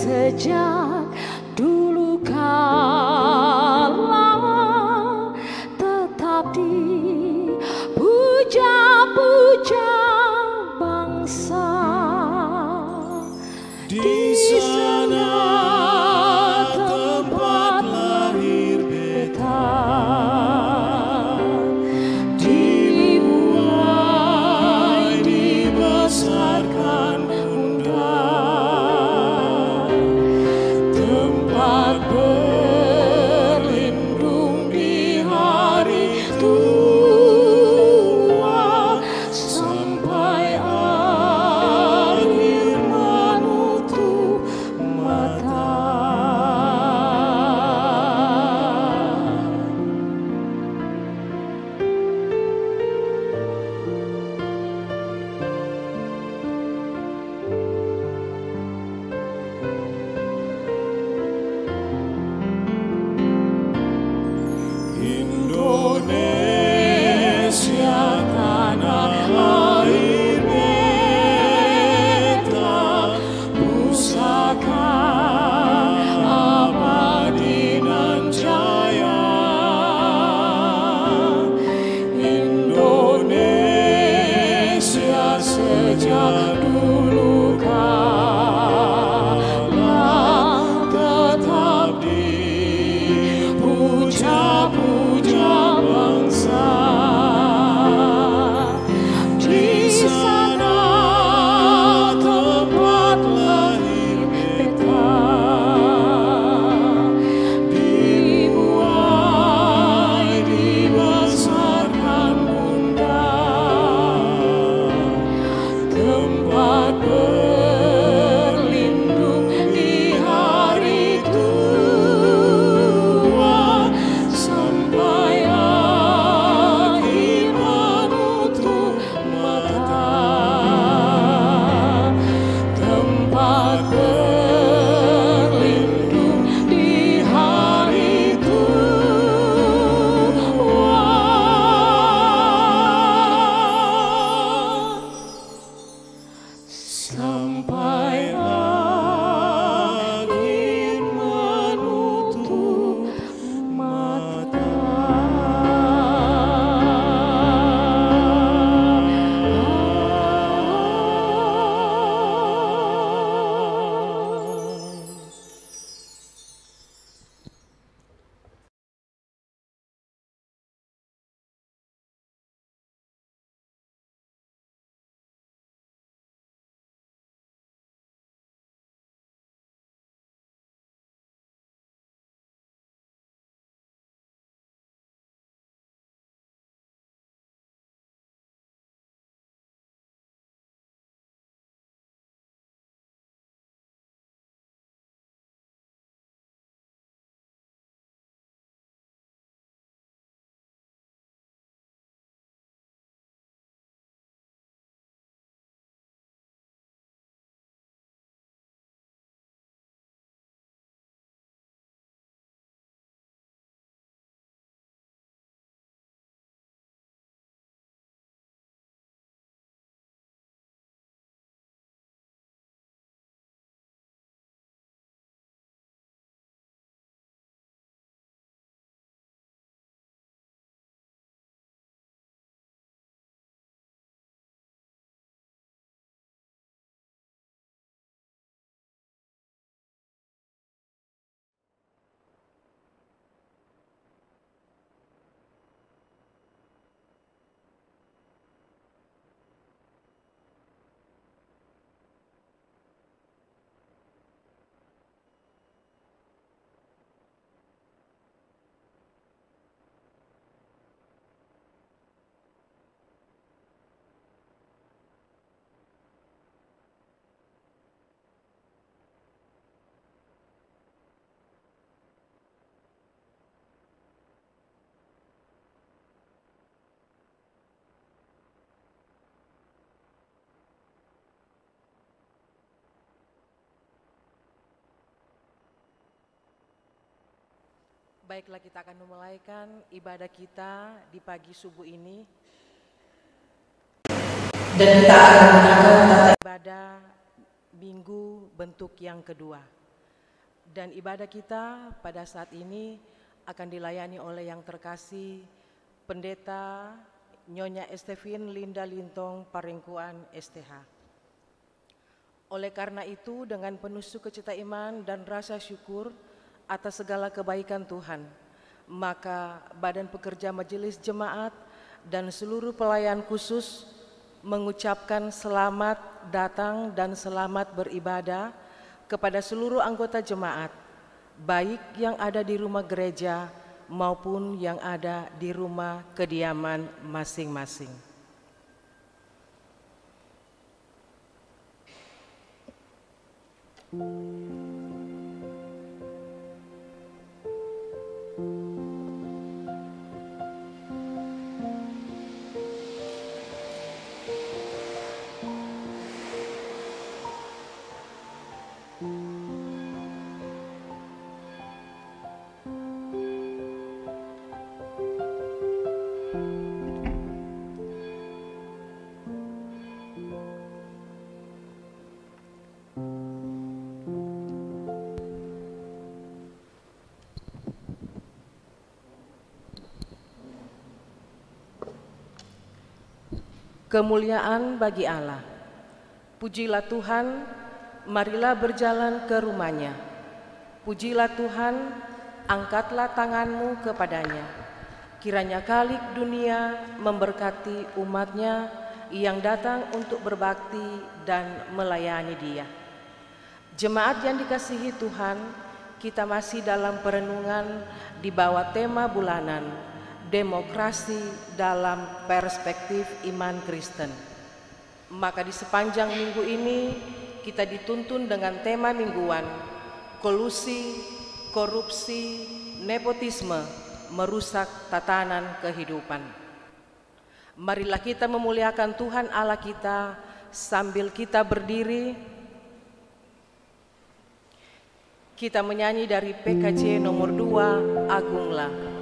sejak dulu kala tetap dipuja-puja bangsa. Di sana tempat lahir beta, dibuai dibesarkan bunda, tempat berlindung di hari tua sampai akhir menutup mata. Indonesia tanah air beta, pusaka abadi nan jaya. Indonesia sejak dulu kala tetap dipuja-puja bangsa. Di sana tempat lahir beta, dibuai dibesarkan bunda, tempat berlindung di hari tua sampai akhir menutup mata, tempat berlindung di hari tua sampai akhir menutup mata. Baiklah, kita akan memulaikan ibadah kita di pagi subuh ini. Dan kita akan menggunakan tata Ibadah Minggu bentuk yang kedua. Dan ibadah kita pada saat ini akan dilayani oleh yang terkasih Pendeta Nyonya Estefin Linda Lintong Parengkuan STH. Oleh karena itu, dengan penuh sukacita iman dan rasa syukur atas segala kebaikan Tuhan, maka Badan Pekerja Majelis Jemaat dan seluruh pelayan khusus mengucapkan selamat datang dan selamat beribadah kepada seluruh anggota jemaat, baik yang ada di rumah gereja maupun yang ada di rumah kediaman masing-masing. Kemuliaan bagi Allah. Pujilah Tuhan, marilah berjalan ke rumahnya. Pujilah Tuhan, angkatlah tanganmu kepadanya. Kiranya Khalik dunia memberkati umatnya yang datang untuk berbakti dan melayani Dia. Jemaat yang dikasihi Tuhan, kita masih dalam perenungan di bawah tema bulanan Demokrasi dalam Perspektif Iman Kristen. Maka di sepanjang minggu ini kita dituntun dengan tema mingguan, kolusi, korupsi, nepotisme merusak tatanan kehidupan. Marilah kita memuliakan Tuhan Allah kita sambil kita berdiri. Kita menyanyi dari PKJ nomor 2, Agunglah.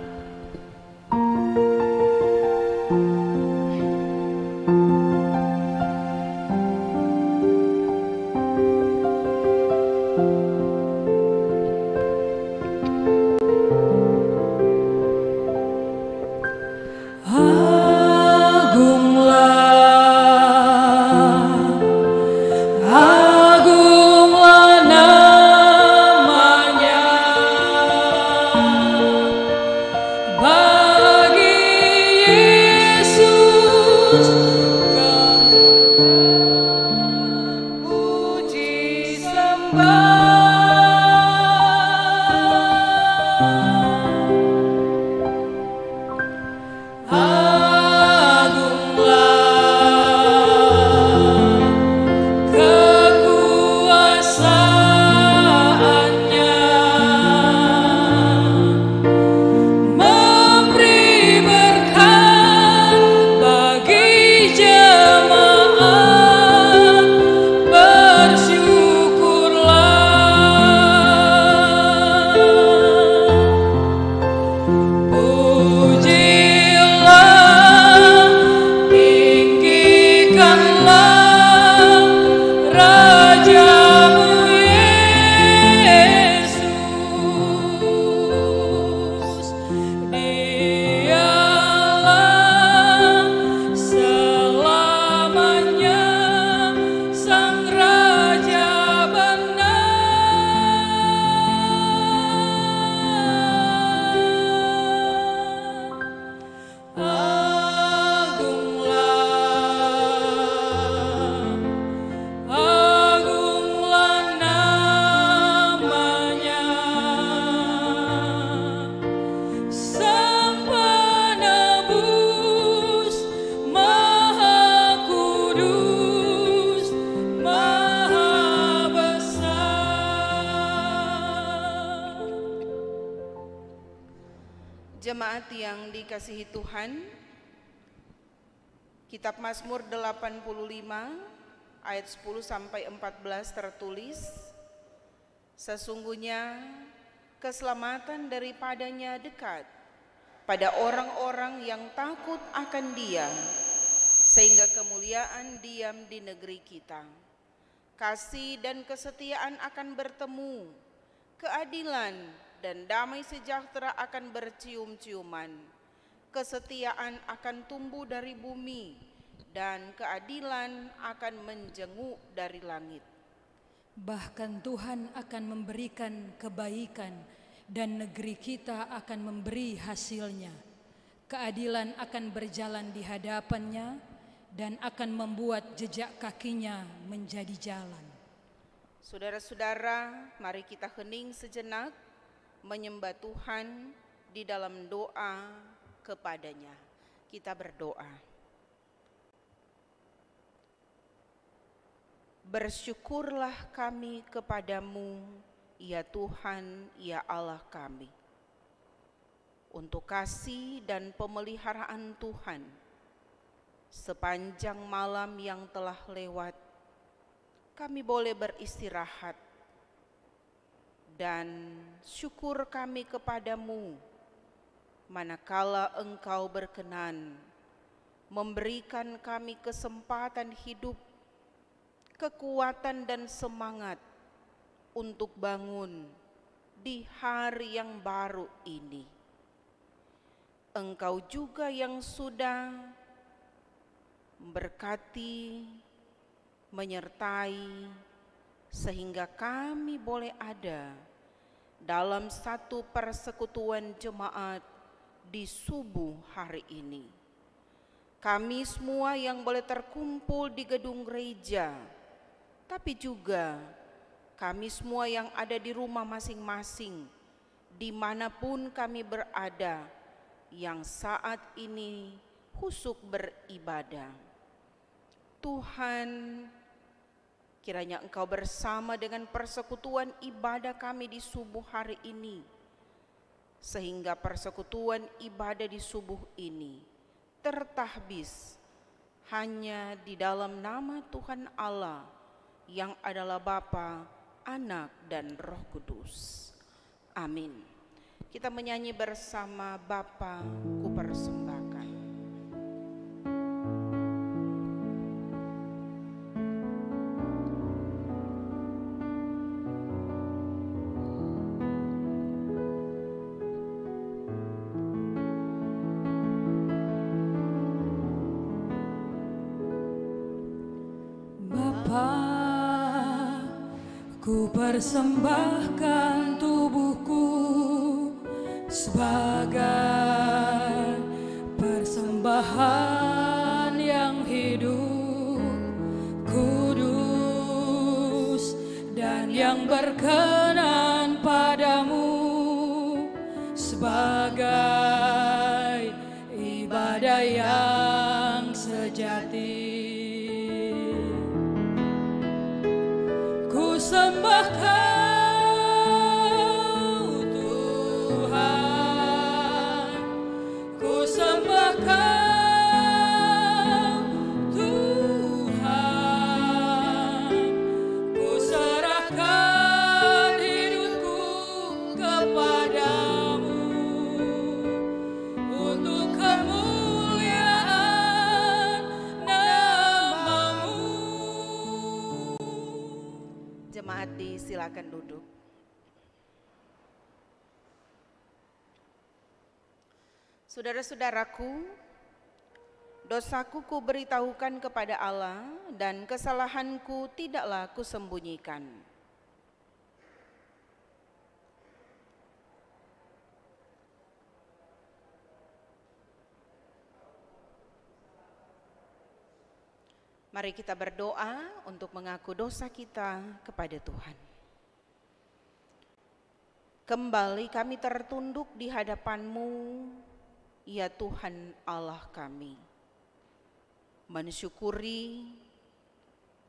Jemaat yang dikasihi Tuhan, Kitab Mazmur 85 ayat 10 sampai 14 tertulis, sesungguhnya keselamatan daripadanya dekat pada orang-orang yang takut akan Dia, sehingga kemuliaan diam di negeri kita. Kasih dan kesetiaan akan bertemu, keadilan dan damai sejahtera akan bercium-ciuman. Kesetiaan akan tumbuh dari bumi, dan keadilan akan menjenguk dari langit. Bahkan Tuhan akan memberikan kebaikan, dan negeri kita akan memberi hasilnya. Keadilan akan berjalan di hadapannya, dan akan membuat jejak kakinya menjadi jalan. Saudara-saudara, mari kita hening sejenak, menyembah Tuhan di dalam doa kepadanya. Kita berdoa. Bersyukurlah kami kepadamu, ya Tuhan, ya Allah kami, untuk kasih dan pemeliharaan Tuhan sepanjang malam yang telah lewat. Kami boleh beristirahat, dan syukur kami kepadamu manakala Engkau berkenan memberikan kami kesempatan hidup, kekuatan dan semangat untuk bangun di hari yang baru ini. Engkau juga yang sudah memberkati, menyertai, sehingga kami boleh ada dalam satu persekutuan jemaat di subuh hari ini. Kami semua yang boleh terkumpul di gedung gereja, tapi juga kami semua yang ada di rumah masing-masing, dimanapun kami berada, yang saat ini khusyuk beribadah. Tuhan, kiranya Engkau bersama dengan persekutuan ibadah kami di subuh hari ini, sehingga persekutuan ibadah di subuh ini tertahbis hanya di dalam nama Tuhan Allah yang adalah Bapa, Anak, dan Roh Kudus. Amin. Kita menyanyi bersama Bapa ku persembahkan. Ku persembahkan tubuhku sebagai persembahan yang hidup, kudus, dan yang berkenan padamu, sebagai ibadah yang sejati. Sembah Kau Tuhan, ku sembah Kau Tuhan, ku serahkan hidupku kepadamu untuk kemuliaan nama-Mu. Jemaat silakan duduk. Saudara-saudaraku, dosaku ku beritahukan kepada Allah, dan kesalahanku tidaklah kusembunyikan. Mari kita berdoa untuk mengaku dosa kita kepada Tuhan. Kembali kami tertunduk di hadapan-Mu, ya Tuhan Allah kami, mensyukuri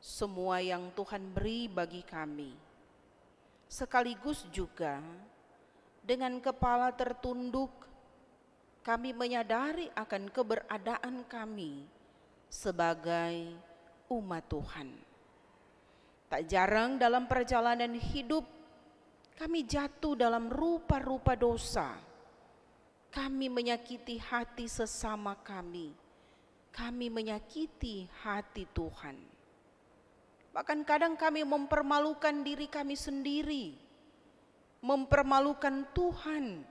semua yang Tuhan beri bagi kami, sekaligus juga dengan kepala tertunduk kami menyadari akan keberadaan kami sebagai umat Tuhan. Tak jarang dalam perjalanan hidup kami jatuh dalam rupa-rupa dosa. Kami menyakiti hati sesama kami. Kami menyakiti hati Tuhan. Bahkan kadang kami mempermalukan diri kami sendiri mempermalukan Tuhan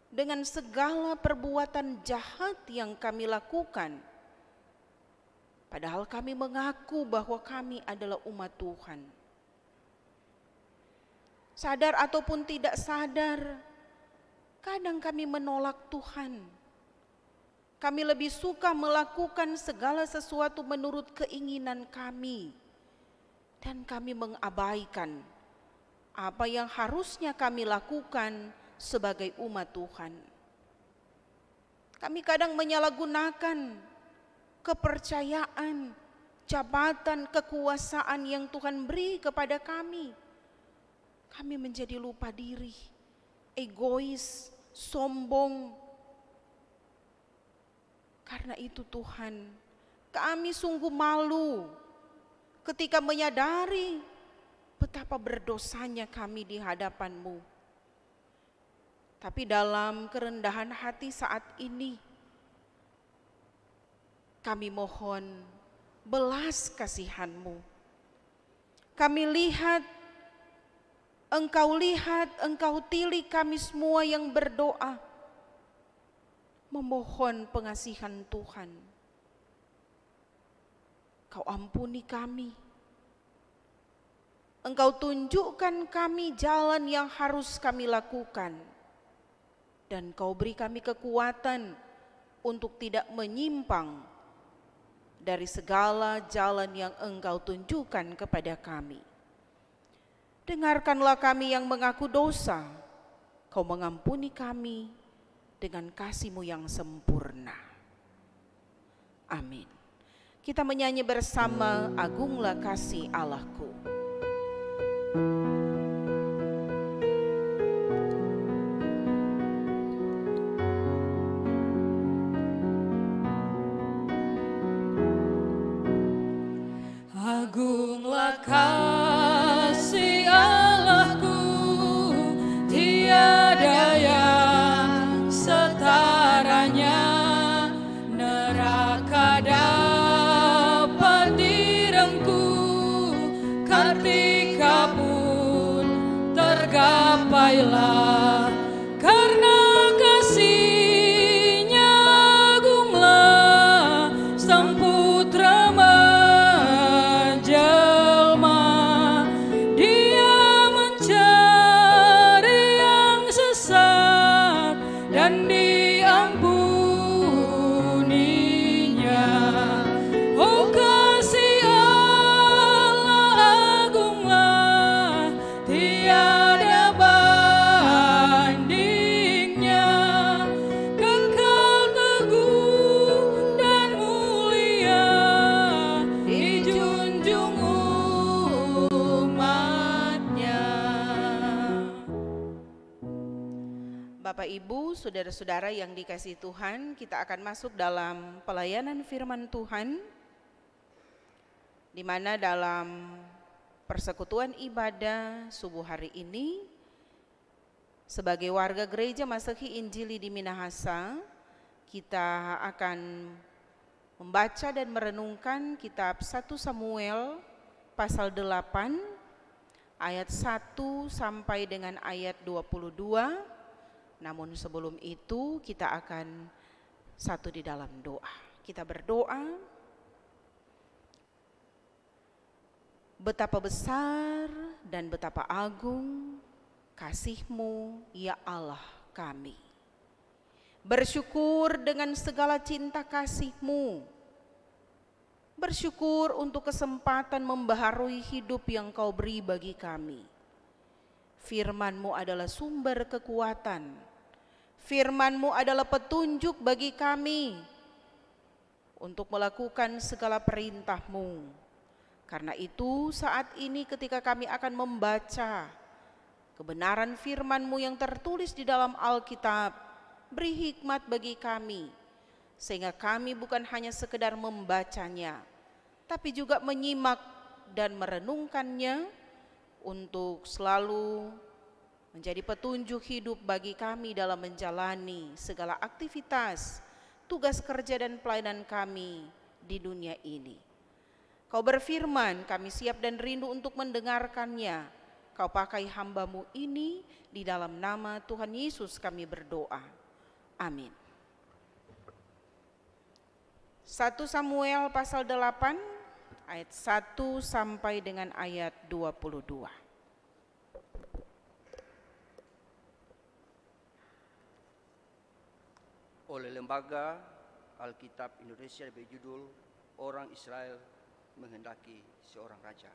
dengan segala perbuatan jahat yang kami lakukan. Padahal kami mengaku bahwa kami adalah umat Tuhan. Sadar ataupun tidak sadar, kadang kami menolak Tuhan. Kami lebih suka melakukan segala sesuatu menurut keinginan kami. Dan kami mengabaikan apa yang harusnya kami lakukan sebagai umat Tuhan. Kami kadang menyalahgunakan kepercayaan, jabatan, kekuasaan yang Tuhan beri kepada kami. Kami menjadi lupa diri, egois, sombong. Karena itu Tuhan, kami sungguh malu ketika menyadari betapa berdosanya kami di hadapan-Mu. Tapi dalam kerendahan hati saat ini, kami mohon belas kasihan-Mu. Kami lihat, Engkau tilik kami semua yang berdoa, memohon pengasihan Tuhan. Kau ampuni kami. Engkau tunjukkan kami jalan yang harus kami lakukan. Dan Kau beri kami kekuatan untuk tidak menyimpang dari segala jalan yang Engkau tunjukkan kepada kami. Dengarkanlah kami yang mengaku dosa. Kau mengampuni kami dengan kasih-Mu yang sempurna. Amin. Kita menyanyi bersama Agunglah Kasih Allahku. Agunglah kasih Allahku, tiada yang setaranya. Neraka dapat direngkuh, ketika pun tergapailah. Karena kasih-Nya agunglah, Sang Putra menjelma. Dia mencari yang sesat dan diampuninya. Oh, kasih Allah agunglah, tiada bandingnya. Kekal teguh dan mulia, dijunjung umatnya. Bapak, Ibu, saudara-saudara yang dikasihi Tuhan, kita akan masuk dalam pelayanan firman Tuhan, di mana dalam persekutuan ibadah subuh hari ini, sebagai warga gereja Masehi Injili di Minahasa, kita akan membaca dan merenungkan kitab 1 Samuel pasal 8 ayat 1 sampai dengan ayat 22. Namun sebelum itu kita akan satu di dalam doa. Kita berdoa. Betapa besar dan betapa agung kasih-Mu, ya Allah kami. Bersyukur dengan segala cinta kasih-Mu. Bersyukur untuk kesempatan membaharui hidup yang Kau beri bagi kami. Firman-Mu adalah sumber kekuatan. Firman-Mu adalah petunjuk bagi kami untuk melakukan segala perintah-Mu. Karena itu saat ini ketika kami akan membaca kebenaran firman-Mu yang tertulis di dalam Alkitab, beri hikmat bagi kami, sehingga kami bukan hanya sekedar membacanya, tapi juga menyimak dan merenungkannya untuk selalu menjadi petunjuk hidup bagi kami dalam menjalani segala aktivitas, tugas kerja dan pelayanan kami di dunia ini. Kau berfirman, kami siap dan rindu untuk mendengarkannya. Kau pakai hamba-Mu ini, di dalam nama Tuhan Yesus kami berdoa. Amin. 1 Samuel pasal 8 ayat 1 sampai dengan ayat 22. Oleh Lembaga Alkitab Indonesia berjudul Orang Israel Menghendaki Seorang Raja.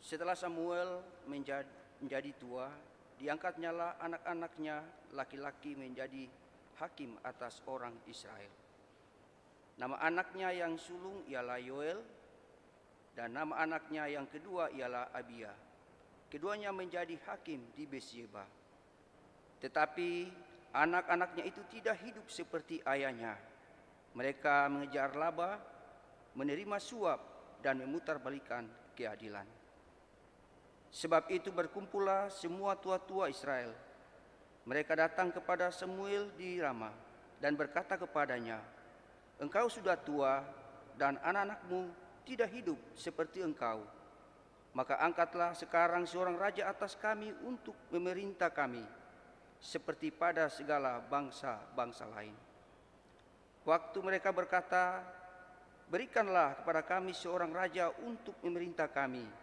Setelah Samuel menjadi tua, diangkatnyalah anak-anaknya laki-laki menjadi hakim atas orang Israel. Nama anaknya yang sulung ialah Yoel, dan nama anaknya yang kedua ialah Abia. Keduanya menjadi hakim di Beersheba. Tetapi anak-anaknya itu tidak hidup seperti ayahnya. Mereka mengejar laba, menerima suap, dan memutarbalikkan keadilan. Sebab itu berkumpullah semua tua-tua Israel. Mereka datang kepada Samuel di Rama dan berkata kepadanya, "Engkau sudah tua dan anak-anakmu tidak hidup seperti engkau. Maka angkatlah sekarang seorang raja atas kami untuk memerintah kami, seperti pada segala bangsa-bangsa lain." Waktu mereka berkata, "Berikanlah kepada kami seorang raja untuk memerintah kami."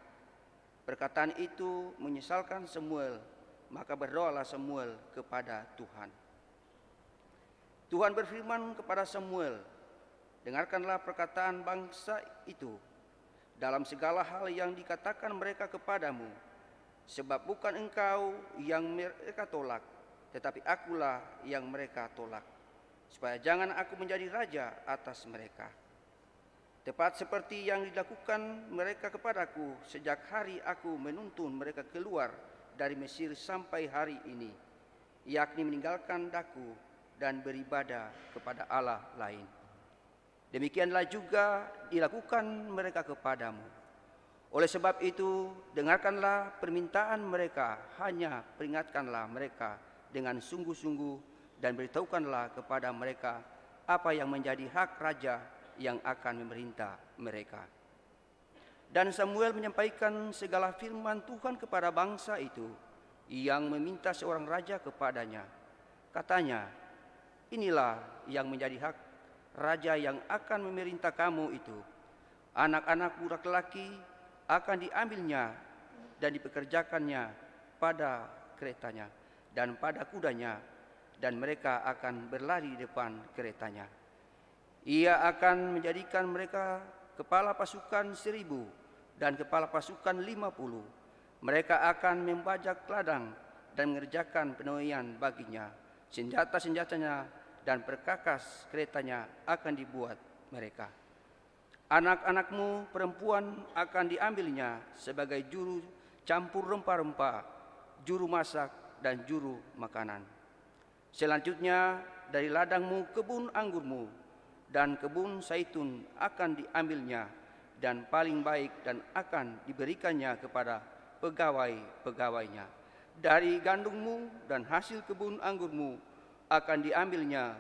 Perkataan itu menyesalkan Samuel, maka berdoalah Samuel kepada Tuhan. Tuhan berfirman kepada Samuel, "Dengarkanlah perkataan bangsa itu dalam segala hal yang dikatakan mereka kepadamu, sebab bukan engkau yang mereka tolak, tetapi akulah yang mereka tolak, supaya jangan aku menjadi raja atas mereka. Tepat seperti yang dilakukan mereka kepadaku sejak hari aku menuntun mereka keluar dari Mesir sampai hari ini, yakni meninggalkan daku dan beribadah kepada Allah lain. Demikianlah juga dilakukan mereka kepadamu. Oleh sebab itu, dengarkanlah permintaan mereka, hanya peringatkanlah mereka dengan sungguh-sungguh dan beritahukanlah kepada mereka apa yang menjadi hak raja yang akan memerintah mereka." Dan Samuel menyampaikan segala firman Tuhan kepada bangsa itu yang meminta seorang raja kepadanya. Katanya, "Inilah yang menjadi hak raja yang akan memerintah kamu itu. Anak-anak budak laki akan diambilnya dan dipekerjakannya pada keretanya dan pada kudanya, dan mereka akan berlari di depan keretanya. Ia akan menjadikan mereka kepala pasukan 1.000 dan kepala pasukan 50. Mereka akan membajak ladang dan mengerjakan penuaian baginya. Senjata-senjatanya dan perkakas keretanya akan dibuat mereka. Anak-anakmu perempuan akan diambilnya sebagai juru campur rempah-rempah, juru masak, dan juru makanan. Selanjutnya dari ladangmu kebun anggurmu dan kebun zaitun akan diambilnya, dan paling baik dan akan diberikannya kepada pegawai-pegawainya. Dari gandummu dan hasil kebun anggurmu akan diambilnya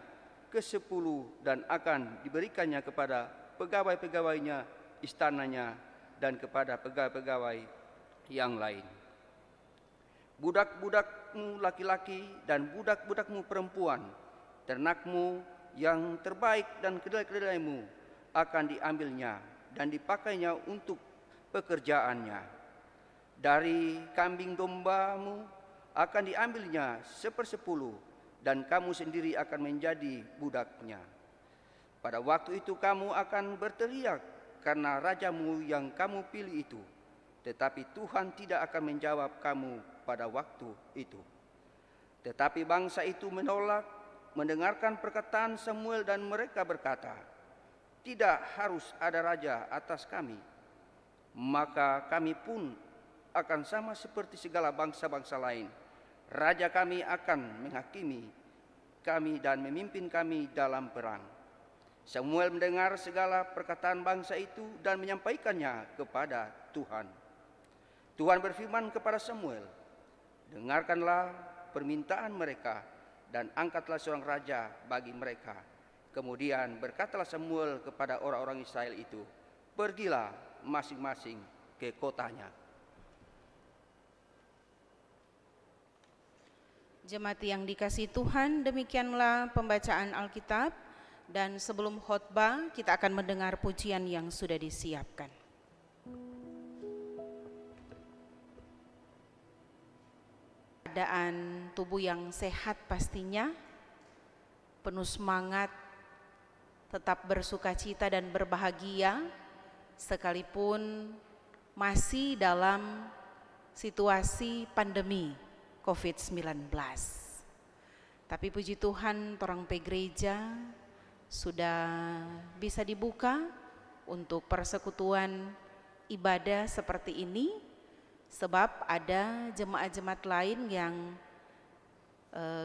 ke-10 dan akan diberikannya kepada pegawai-pegawainya, istananya, dan kepada pegawai-pegawai yang lain. Budak-budakmu laki-laki dan budak-budakmu perempuan, ternakmu yang terbaik dan kedelai-kedelaimu akan diambilnya dan dipakainya untuk pekerjaannya. Dari kambing dombamu akan diambilnya 1/10, dan kamu sendiri akan menjadi budaknya. Pada waktu itu kamu akan berteriak karena rajamu yang kamu pilih itu, tetapi Tuhan tidak akan menjawab kamu pada waktu itu." Tetapi bangsa itu menolak mendengarkan perkataan Samuel, dan mereka berkata, "Tidak harus ada raja atas kami, maka kami pun akan sama seperti segala bangsa-bangsa lain. Raja kami akan menghakimi kami dan memimpin kami dalam perang." Samuel mendengar segala perkataan bangsa itu dan menyampaikannya kepada Tuhan. Tuhan berfirman kepada Samuel, "Dengarkanlah permintaan mereka dan angkatlah seorang raja bagi mereka." Kemudian berkatalah Samuel kepada orang-orang Israel itu, "Pergilah masing-masing ke kotanya." Jemaat yang dikasihi Tuhan, demikianlah pembacaan Alkitab, dan sebelum khotbah kita akan mendengar pujian yang sudah disiapkan. Keadaan tubuh yang sehat pastinya, penuh semangat, tetap bersukacita dan berbahagia sekalipun masih dalam situasi pandemi COVID-19. Tapi puji Tuhan, torang pe gereja sudah bisa dibuka untuk persekutuan ibadah seperti ini, sebab ada jemaat-jemaat lain yang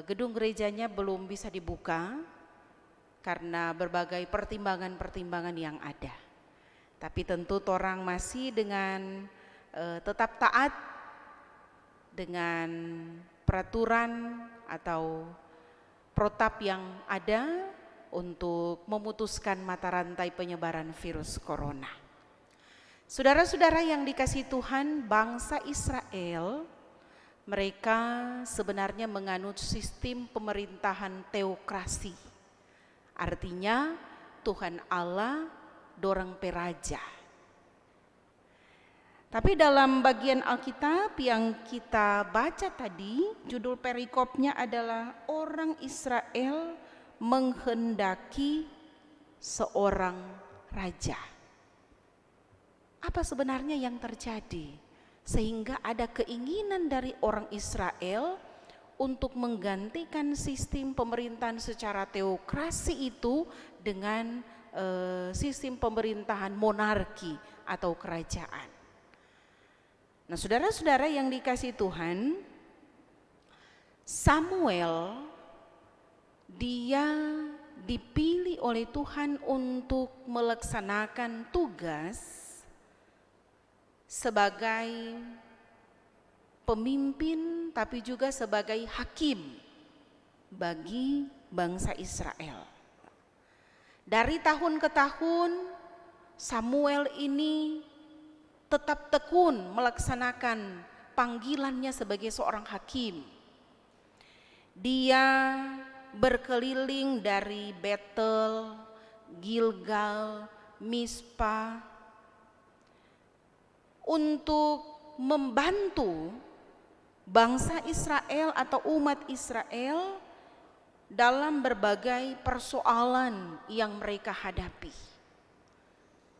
gedung gerejanya belum bisa dibuka karena berbagai pertimbangan-pertimbangan yang ada. Tapi tentu torang masih dengan tetap taat dengan peraturan atau protap yang ada untuk memutuskan mata rantai penyebaran virus corona. Saudara-saudara yang dikasihi Tuhan, bangsa Israel mereka sebenarnya menganut sistem pemerintahan teokrasi. Artinya Tuhan Allah dorang peraja. Tapi dalam bagian Alkitab yang kita baca tadi, judul perikopnya adalah orang Israel menghendaki seorang raja. Apa sebenarnya yang terjadi sehingga ada keinginan dari orang Israel untuk menggantikan sistem pemerintahan secara teokrasi itu dengan sistem pemerintahan monarki atau kerajaan? Nah, saudara-saudara yang dikasihi Tuhan, Samuel dia dipilih oleh Tuhan untuk melaksanakan tugas sebagai pemimpin tapi juga sebagai hakim bagi bangsa Israel. Dari tahun ke tahun Samuel ini tetap tekun melaksanakan panggilannya sebagai seorang hakim. Dia berkeliling dari Betel, Gilgal, Mispa untuk membantu bangsa Israel atau umat Israel dalam berbagai persoalan yang mereka hadapi.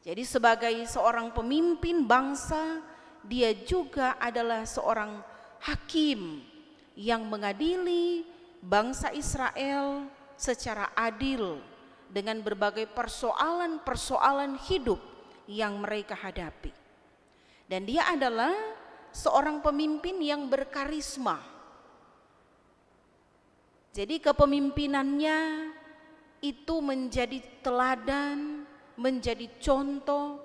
Jadi sebagai seorang pemimpin bangsa, dia juga adalah seorang hakim yang mengadili bangsa Israel secara adil dengan berbagai persoalan-persoalan hidup yang mereka hadapi. Dan dia adalah seorang pemimpin yang berkarisma. Jadi kepemimpinannya itu menjadi teladan, menjadi contoh,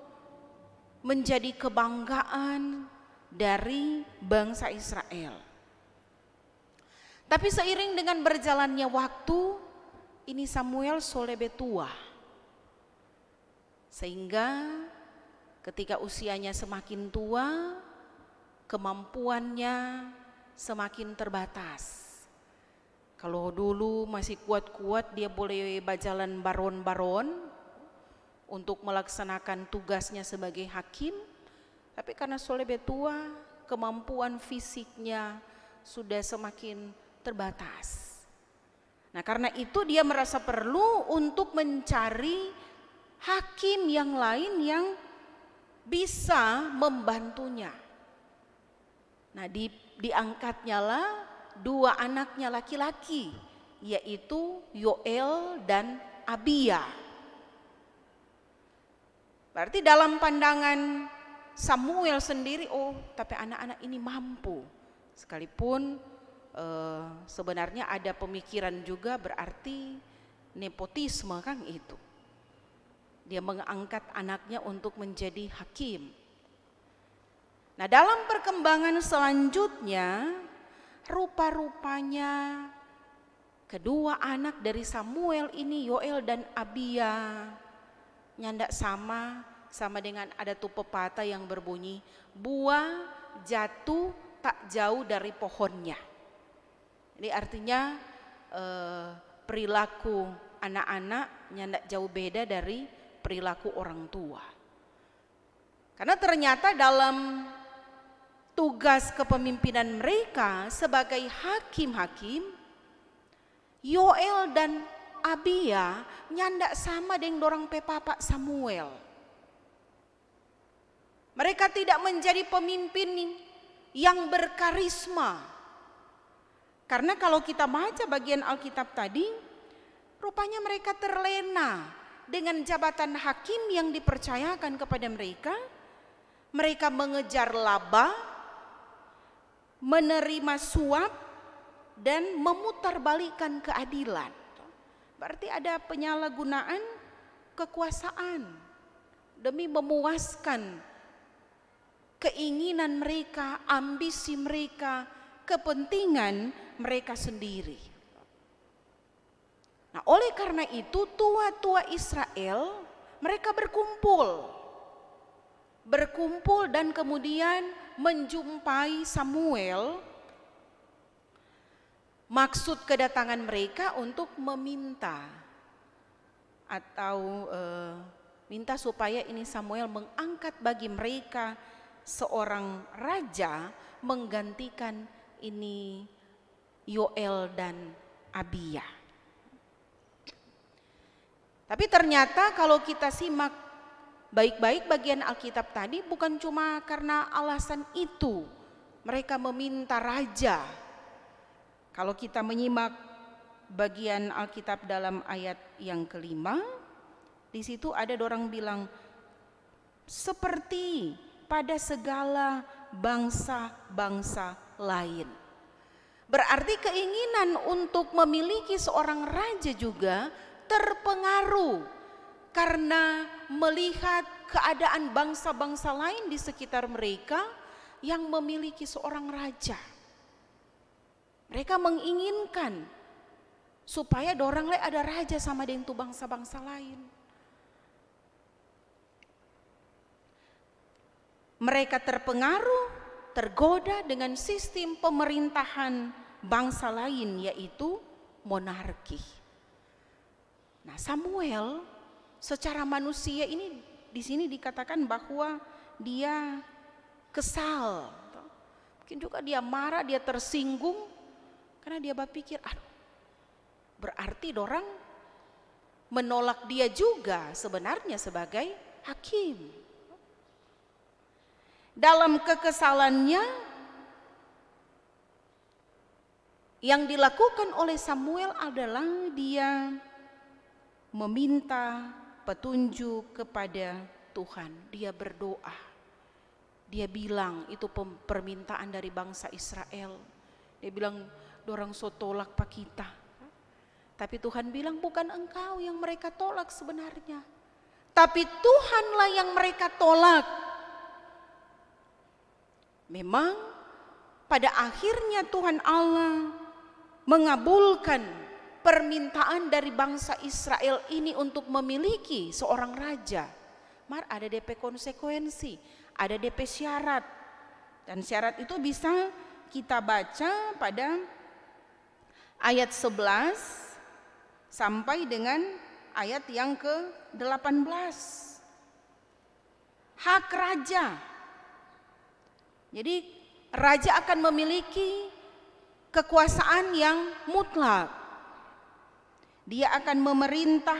menjadi kebanggaan dari bangsa Israel. Tapi seiring dengan berjalannya waktu, ini Samuel solebe tua. Sehingga ketika usianya semakin tua, kemampuannya semakin terbatas. Kalau dulu masih kuat-kuat dia boleh berjalan baron-baron untuk melaksanakan tugasnya sebagai hakim, tapi karena solebe tua, kemampuan fisiknya sudah semakin terbatas. Nah, karena itu dia merasa perlu untuk mencari hakim yang lain yang bisa membantunya. Nah, diangkatnya lah dua anaknya laki-laki, yaitu Yoel dan Abia. Berarti dalam pandangan Samuel sendiri, oh tapi anak-anak ini mampu. Sekalipun sebenarnya ada pemikiran juga berarti nepotisme kan itu. Dia mengangkat anaknya untuk menjadi hakim. Nah, dalam perkembangan selanjutnya, rupa-rupanya kedua anak dari Samuel ini, Yoel dan Abia, nyandak sama dengan ada tuh pepatah yang berbunyi, buah jatuh tak jauh dari pohonnya. Ini artinya perilaku anak-anaknya tidak jauh beda dari perilaku orang tua. Karena ternyata dalam tugas kepemimpinan mereka sebagai hakim-hakim, Yoel dan Abia nyandak sama dengan dorang pepapa Samuel. Mereka tidak menjadi pemimpin yang berkarisma. Karena kalau kita baca bagian Alkitab tadi, rupanya mereka terlena dengan jabatan hakim yang dipercayakan kepada mereka. Mereka mengejar laba, menerima suap, dan memutarbalikkan keadilan. Berarti ada penyalahgunaan kekuasaan demi memuaskan keinginan mereka, ambisi mereka, kepentingan mereka sendiri. Nah, oleh karena itu tua-tua Israel mereka berkumpul dan kemudian menjumpai Samuel. Maksud kedatangan mereka untuk meminta atau minta supaya ini Samuel mengangkat bagi mereka seorang raja menggantikan ini Yoel dan Abia. Tapi ternyata kalau kita simak baik-baik bagian Alkitab tadi, bukan cuma karena alasan itu mereka meminta raja. Kalau kita menyimak bagian Alkitab dalam ayat yang kelima, di situ ada orang bilang seperti pada segala bangsa-bangsa lain. Berarti keinginan untuk memiliki seorang raja juga terpengaruh karena melihat keadaan bangsa-bangsa lain di sekitar mereka yang memiliki seorang raja. Mereka menginginkan supaya dorang ada raja sama dengan tu bangsa-bangsa lain. Mereka terpengaruh, tergoda dengan sistem pemerintahan bangsa lain, yaitu monarki. Nah, Samuel secara manusia ini di sini dikatakan bahwa dia kesal. Mungkin juga dia marah, dia tersinggung. Karena dia berpikir, berarti dorang menolak dia juga sebenarnya sebagai hakim. Dalam kekesalannya, yang dilakukan oleh Samuel adalah dia meminta petunjuk kepada Tuhan. Dia berdoa. Dia bilang itu permintaan dari bangsa Israel. Dia bilang, dorang so tolak pak kita. Tapi Tuhan bilang bukan engkau yang mereka tolak sebenarnya, tapi Tuhanlah yang mereka tolak. Memang pada akhirnya Tuhan Allah mengabulkan permintaan dari bangsa Israel ini untuk memiliki seorang raja. Mar ada DP konsekuensi, ada DP syarat. Dan syarat itu bisa kita baca pada ayat 11 sampai dengan ayat yang ke-18. Hak raja. Jadi raja akan memiliki kekuasaan yang mutlak. Dia akan memerintah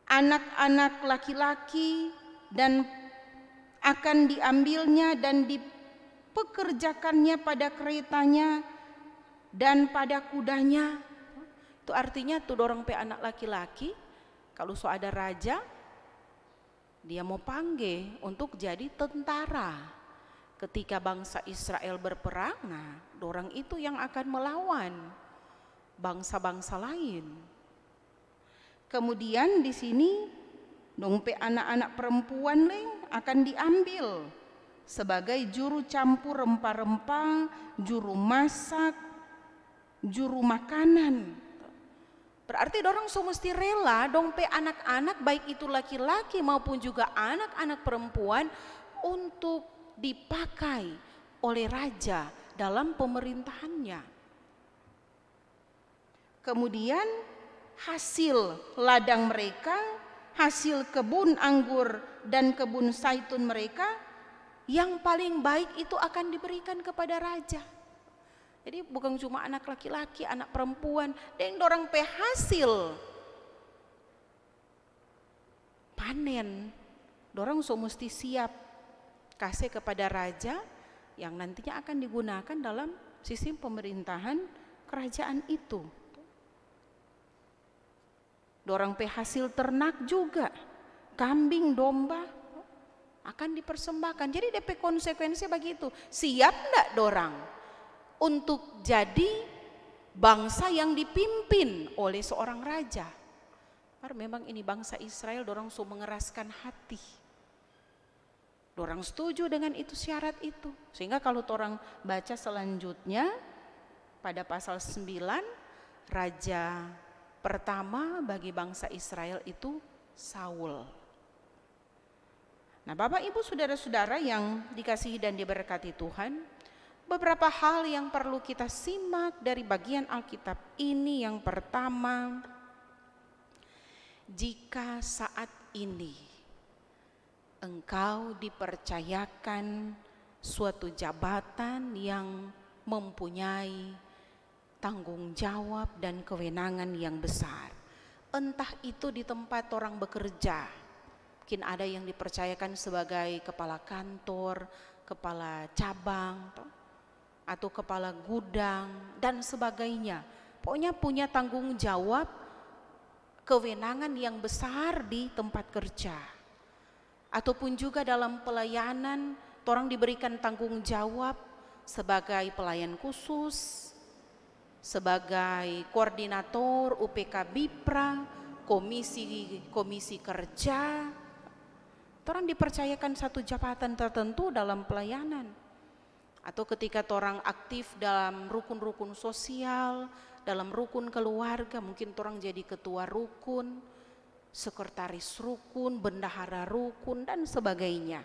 anak-anak laki-laki dan akan diambilnya dan dipekerjakannya pada keretanya dan pada kudanya. Itu artinya tuh dorong pe anak laki-laki, kalau so ada raja, dia mau panggil untuk jadi tentara. Ketika bangsa Israel berperang, nah dorang itu yang akan melawan bangsa-bangsa lain. Kemudian di sini dong pe anak-anak perempuan akan diambil sebagai juru campur rempah-rempah, juru masak, juru makanan. Berarti dorang so mesti rela dong pe anak-anak baik itu laki-laki maupun juga anak-anak perempuan untuk dipakai oleh raja dalam pemerintahannya. Kemudian hasil ladang mereka, hasil kebun anggur dan kebun zaitun mereka, yang paling baik itu akan diberikan kepada raja. Jadi bukan cuma anak laki-laki, anak perempuan, dan dorang pe hasil panen, dorang so mesti siap kasih kepada raja yang nantinya akan digunakan dalam sistem pemerintahan kerajaan itu. Dorang pe hasil ternak juga, kambing, domba akan dipersembahkan. Jadi DP konsekuensi begitu. Siap enggak dorang untuk jadi bangsa yang dipimpin oleh seorang raja? Karena memang ini bangsa Israel, dorang so mengeraskan hati. Dorang setuju dengan itu, syarat itu. Sehingga kalau orang baca selanjutnya pada pasal 9, raja pertama bagi bangsa Israel itu Saul. Nah, Bapak Ibu saudara-saudara yang dikasihi dan diberkati Tuhan, beberapa hal yang perlu kita simak dari bagian Alkitab ini. Yang pertama, jika saat ini engkau dipercayakan suatu jabatan yang mempunyai tanggung jawab dan kewenangan yang besar, entah itu di tempat orang bekerja, mungkin ada yang dipercayakan sebagai kepala kantor, kepala cabang, atau kepala gudang dan sebagainya. Pokoknya punya tanggung jawab, kewenangan yang besar di tempat kerja. Ataupun juga dalam pelayanan, orang diberikan tanggung jawab sebagai pelayan khusus, sebagai koordinator UPK Bipra, komisi kerja. Orang dipercayakan satu jabatan tertentu dalam pelayanan. Atau ketika orang aktif dalam rukun-rukun sosial, dalam rukun keluarga, mungkin orang jadi ketua rukun, sekretaris rukun, bendahara rukun, dan sebagainya.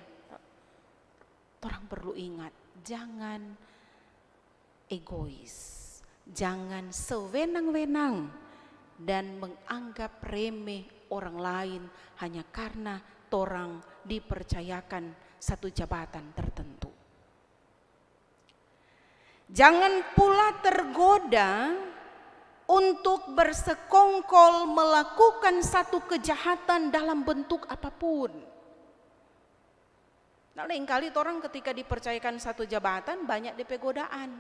Orang perlu ingat, jangan egois, jangan sewenang-wenang dan menganggap remeh orang lain hanya karena orang dipercayakan satu jabatan tertentu. Jangan pula tergoda untuk bersekongkol melakukan satu kejahatan dalam bentuk apapun. Nah, lain kali orang ketika dipercayakan satu jabatan banyak DP godaan,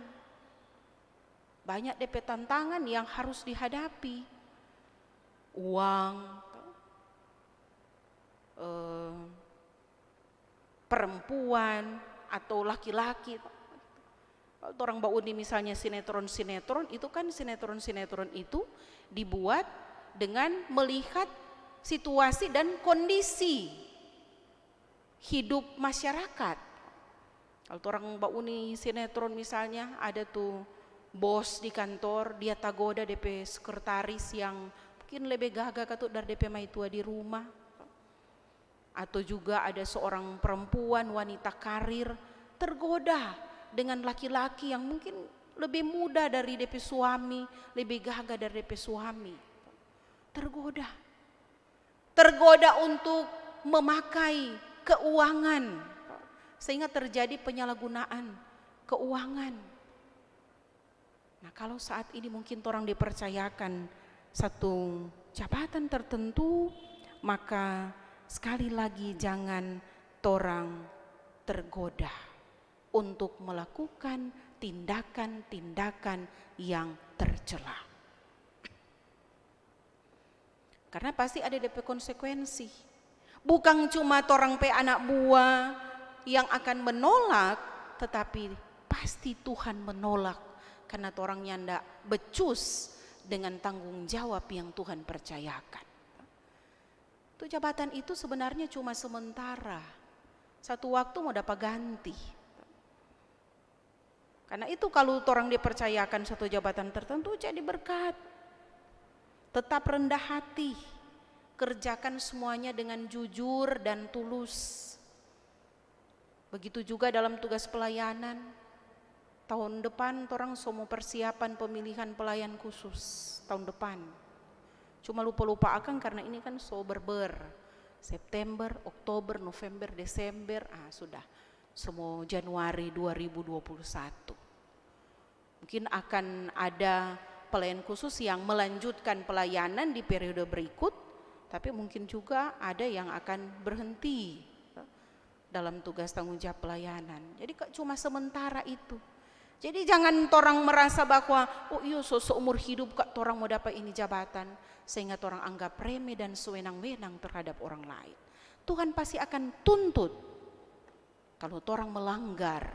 banyak DP tantangan yang harus dihadapi. Uang, perempuan atau laki-laki. Kalau orang bauni misalnya sinetron-sinetron, itu kan sinetron-sinetron itu dibuat dengan melihat situasi dan kondisi hidup masyarakat. Kalau orang bauni sinetron misalnya ada tuh bos di kantor, dia tagoda DP sekretaris yang mungkin lebih gagah katut dari DP mai tua di rumah. Atau juga ada seorang perempuan wanita karir tergoda dengan laki-laki yang mungkin lebih muda dari DP suami, lebih gagah dari DP suami. Tergoda untuk memakai keuangan sehingga terjadi penyalahgunaan keuangan. Nah, kalau saat ini mungkin orang dipercayakan satu jabatan tertentu, maka sekali lagi jangan orang tergoda untuk melakukan tindakan-tindakan yang tercela. Karena pasti ada DP konsekuensi. Bukan cuma orang pe anak buah yang akan menolak, tetapi pasti Tuhan menolak karena orangnya ndak becus dengan tanggung jawab yang Tuhan percayakan. Itu jabatan itu sebenarnya cuma sementara. Satu waktu mau dapat ganti. Karena itu kalau orang dipercayakan satu jabatan tertentu jadi berkat. Tetap rendah hati, kerjakan semuanya dengan jujur dan tulus. Begitu juga dalam tugas pelayanan, tahun depan orang semua persiapan pemilihan pelayan khusus tahun depan. Cuma lupa-lupa akan karena ini kan so berber. September, Oktober, November, Desember, sudah semua Januari 2021. Mungkin akan ada pelayan khusus yang melanjutkan pelayanan di periode berikut, tapi mungkin juga ada yang akan berhenti dalam tugas tanggung jawab pelayanan. Jadi cuma sementara itu. Jadi jangan orang merasa bahwa oh iya seumur hidup kak orang mau dapat ini jabatan, sehingga orang anggap remeh dan sewenang-wenang terhadap orang lain. Tuhan pasti akan tuntut kalau orang melanggar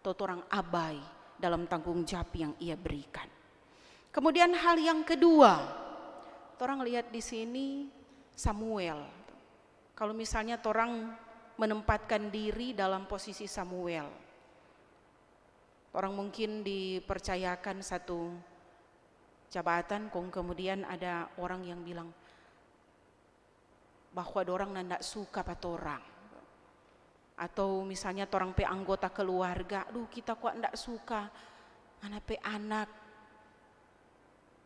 atau orang abai dalam tanggung jawab yang ia berikan. Kemudian hal yang kedua, orang lihat di sini Samuel. Kalau misalnya orang menempatkan diri dalam posisi Samuel, orang mungkin dipercayakan satu jabatan, kemudian ada orang yang bilang bahwa orang tidak suka pada orang. Atau misalnya orang pe anggota keluarga, aduh kita kok tidak suka anak pe anak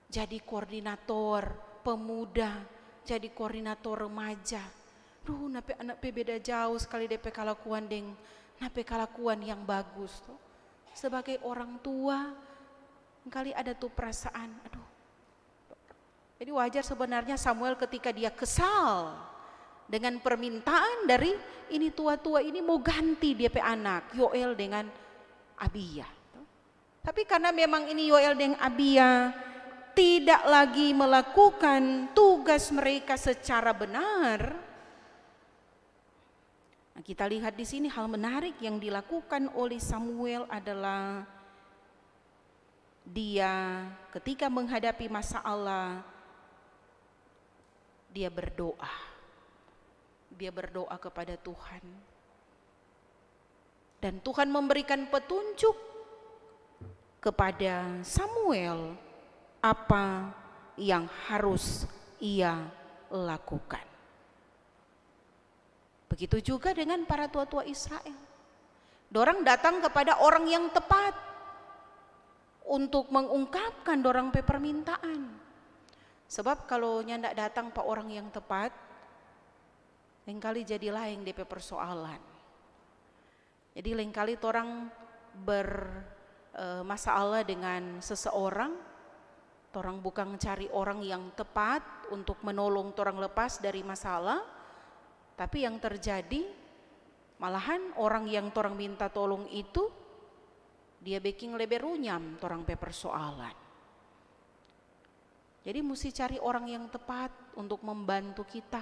jadi koordinator pemuda, jadi koordinator remaja. Duh anak pe beda jauh sekali DP kelakuan deng nape kelakuan yang bagus tuh. Sebagai orang tua kali ada tuh perasaan, aduh. Jadi wajar sebenarnya Samuel ketika dia kesal dengan permintaan dari ini tua-tua ini mau ganti dia pe anak Yoel dengan Abia. Tapi karena memang ini Yoel dengan Abia tidak lagi melakukan tugas mereka secara benar. Nah, kita lihat di sini hal menarik yang dilakukan oleh Samuel adalah dia ketika menghadapi masalah dia berdoa. Dia berdoa kepada Tuhan. Dan Tuhan memberikan petunjuk kepada Samuel apa yang harus ia lakukan. Begitu juga dengan para tua-tua Israel. Dorang datang kepada orang yang tepat untuk mengungkapkan dorang pe permintaan. Sebab kalau nyandak datang pak orang yang tepat, lain kali jadi lain DP persoalan. Jadi lain kali orang bermasalah dengan seseorang, orang bukan cari orang yang tepat untuk menolong orang lepas dari masalah, tapi yang terjadi malahan orang yang orang minta tolong itu dia bikin lebih runyam orang pe persoalan. Jadi mesti cari orang yang tepat untuk membantu kita.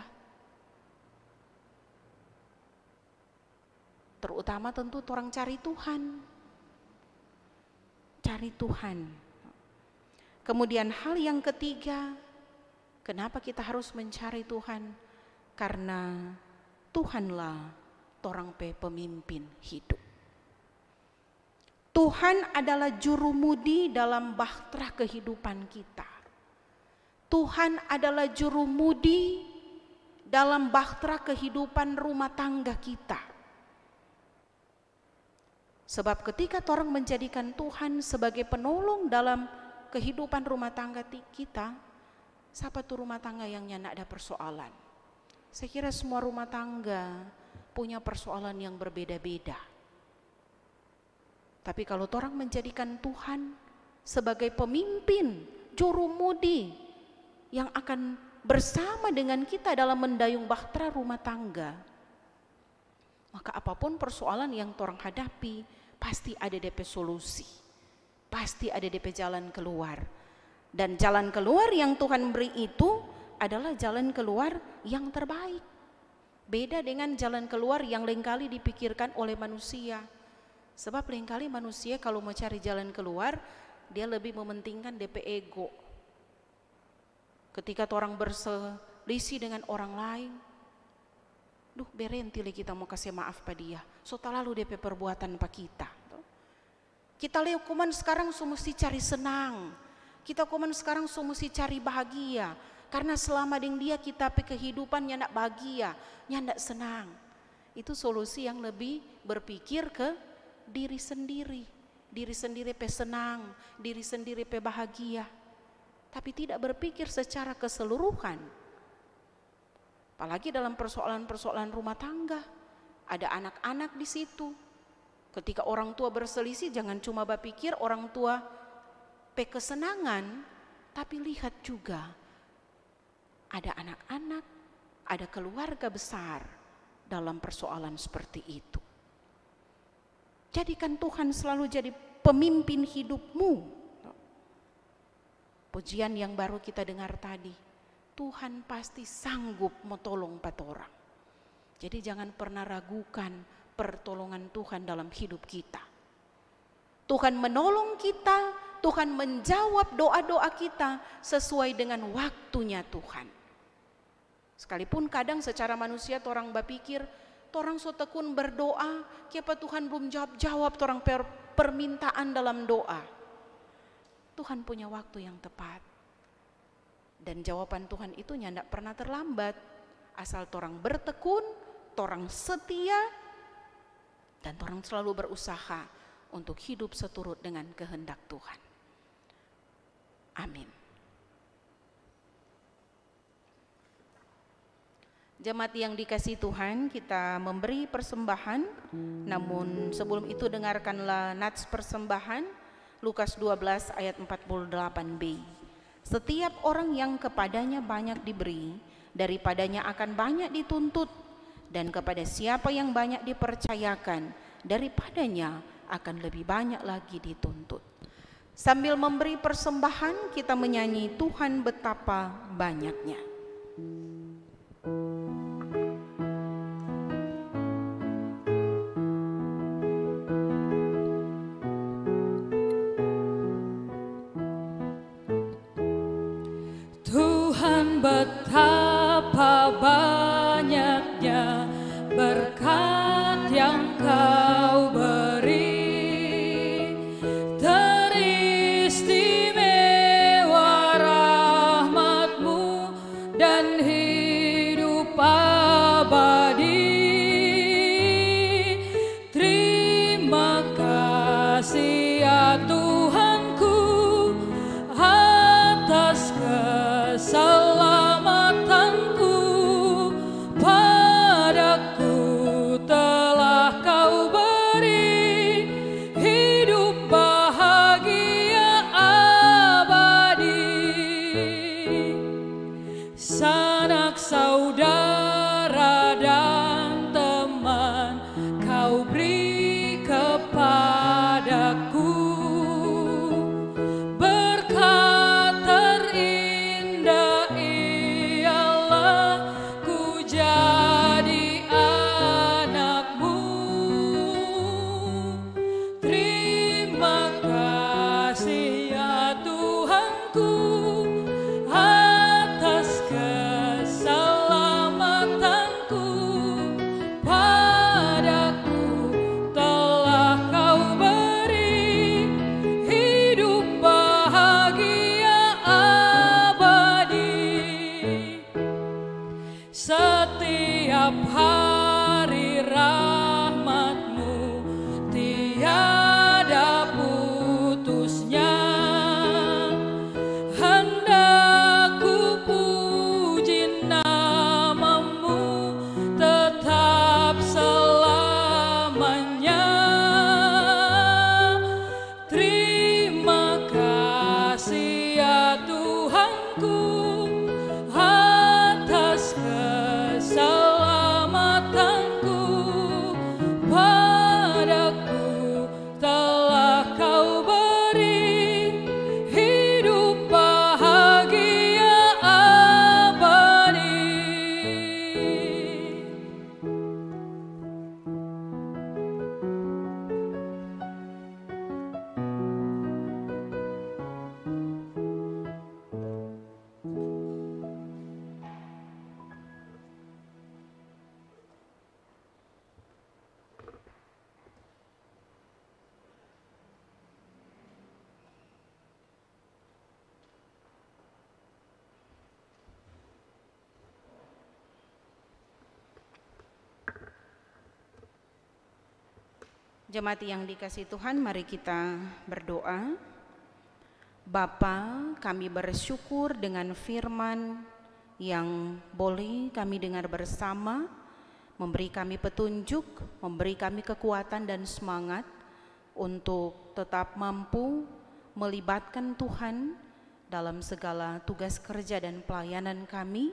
Terutama tentu orang cari Tuhan. Cari Tuhan. Kemudian hal yang ketiga, kenapa kita harus mencari Tuhan? Karena Tuhanlah orang pe pemimpin hidup. Tuhan adalah jurumudi dalam bahtera kehidupan kita. Tuhan adalah jurumudi dalam bahtera kehidupan rumah tangga kita. Sebab ketika orang menjadikan Tuhan sebagai penolong dalam kehidupan rumah tangga kita, siapa tuh rumah tangga yang nyak ada persoalan? Saya kira semua rumah tangga punya persoalan yang berbeda-beda. Tapi kalau orang menjadikan Tuhan sebagai pemimpin, jurumudi yang akan bersama dengan kita dalam mendayung bahtera rumah tangga, maka apapun persoalan yang orang hadapi, pasti ada DP solusi, pasti ada DP jalan keluar. Dan jalan keluar yang Tuhan beri itu adalah jalan keluar yang terbaik. Beda dengan jalan keluar yang lain-kali dipikirkan oleh manusia. Sebab lain-kali manusia kalau mau cari jalan keluar, dia lebih mementingkan DP ego. Ketika orang berselisih dengan orang lain, duh berhenti kita mau kasih maaf pada dia, so lalu DP perbuatan pak kita. Kita lihat kuman sekarang semua mesti cari senang, kita kuman sekarang semua mesti cari bahagia, karena selama dengan dia kita pe kehidupan nyandak bahagia, nyandak senang. Itu solusi yang lebih berpikir ke diri sendiri diri sendiri pe senang, diri sendiri pe bahagia, tapi tidak berpikir secara keseluruhan. Apalagi dalam persoalan-persoalan rumah tangga, ada anak-anak di situ. Ketika orang tua berselisih, jangan cuma berpikir orang tua pe kesenangan, tapi lihat juga ada anak-anak, ada keluarga besar dalam persoalan seperti itu. Jadikan Tuhan selalu jadi pemimpin hidupmu. Pujian yang baru kita dengar tadi, Tuhan pasti sanggup mau tolong patorang. Jadi jangan pernah ragukan pertolongan Tuhan dalam hidup kita. Tuhan menolong kita, Tuhan menjawab doa-doa kita sesuai dengan waktunya Tuhan. Sekalipun kadang secara manusia orang berpikir, orang so tekun berdoa, kenapa Tuhan belum jawab orang permintaan dalam doa. Tuhan punya waktu yang tepat. Dan jawaban Tuhan itu ndak pernah terlambat. Asal orang bertekun, orang setia, dan orang selalu berusaha untuk hidup seturut dengan kehendak Tuhan. Amin. Jemaat yang dikasihi Tuhan, kita memberi persembahan. Namun sebelum itu dengarkanlah nats persembahan Lukas 12 ayat 48b. Setiap orang yang kepadanya banyak diberi, daripadanya akan banyak dituntut, dan kepada siapa yang banyak dipercayakan, daripadanya akan lebih banyak lagi dituntut. Sambil memberi persembahan, kita menyanyi Tuhan betapa banyaknya. Tuhan betapa banyaknya berkat yang Kau beri, teristimewa rahmat-Mu dan hidup abadi. Terima kasih ya Tuhanku atas keselamatan. Jemaat yang dikasihi Tuhan, mari kita berdoa. Bapa, kami bersyukur dengan firman yang boleh kami dengar bersama, memberi kami petunjuk, memberi kami kekuatan dan semangat untuk tetap mampu melibatkan Tuhan dalam segala tugas kerja dan pelayanan kami,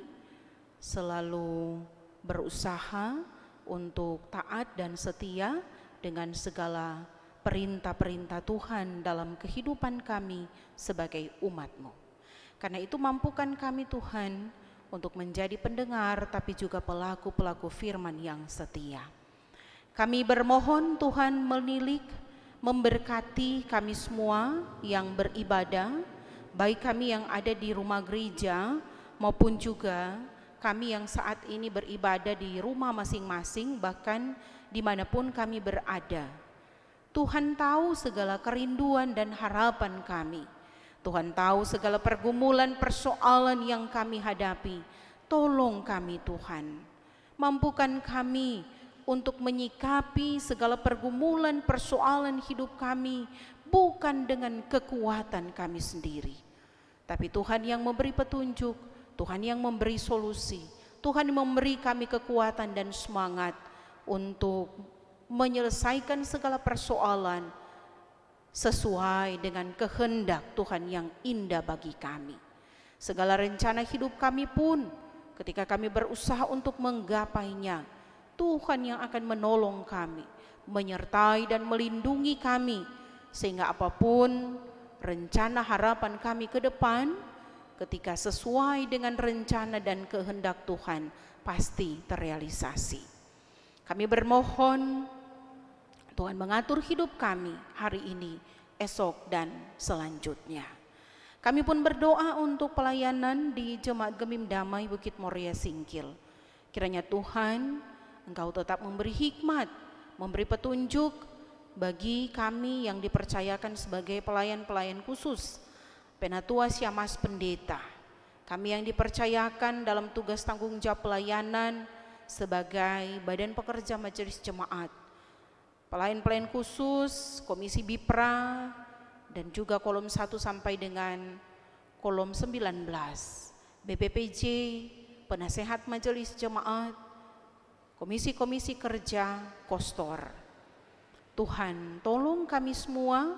selalu berusaha untuk taat dan setia dengan segala perintah-perintah Tuhan dalam kehidupan kami sebagai umat-Mu. Karena itu mampukan kami Tuhan untuk menjadi pendengar tapi juga pelaku-pelaku firman yang setia. Kami bermohon Tuhan menilik, memberkati kami semua yang beribadah, baik kami yang ada di rumah gereja maupun juga kami yang saat ini beribadah di rumah masing-masing, bahkan dimanapun kami berada. Tuhan tahu segala kerinduan dan harapan kami. Tuhan tahu segala pergumulan, persoalan yang kami hadapi. Tolong kami Tuhan, mampukan kami untuk menyikapi segala pergumulan, persoalan hidup kami bukan dengan kekuatan kami sendiri, tapi Tuhan yang memberi petunjuk, Tuhan yang memberi solusi, Tuhan yang memberi kami kekuatan dan semangat untuk menyelesaikan segala persoalan sesuai dengan kehendak Tuhan yang indah bagi kami. Segala rencana hidup kami pun ketika kami berusaha untuk menggapainya, Tuhan yang akan menolong kami, menyertai dan melindungi kami, sehingga apapun rencana harapan kami ke depan, ketika sesuai dengan rencana dan kehendak Tuhan, pasti terrealisasi. Kami bermohon Tuhan mengatur hidup kami hari ini, esok dan selanjutnya. Kami pun berdoa untuk pelayanan di Jemaat Gemim Damai Bukit Moria Singkil. Kiranya Tuhan, Engkau tetap memberi hikmat, memberi petunjuk bagi kami yang dipercayakan sebagai pelayan-pelayan khusus, Penatua Syamas Pendeta, kami yang dipercayakan dalam tugas tanggung jawab pelayanan sebagai badan pekerja majelis jemaat, pelayan-pelayan khusus, Komisi Bipra, dan juga kolom 1 sampai dengan kolom 19, BPPJ, penasehat majelis jemaat, komisi-komisi kerja, kostor. Tuhan, tolong kami semua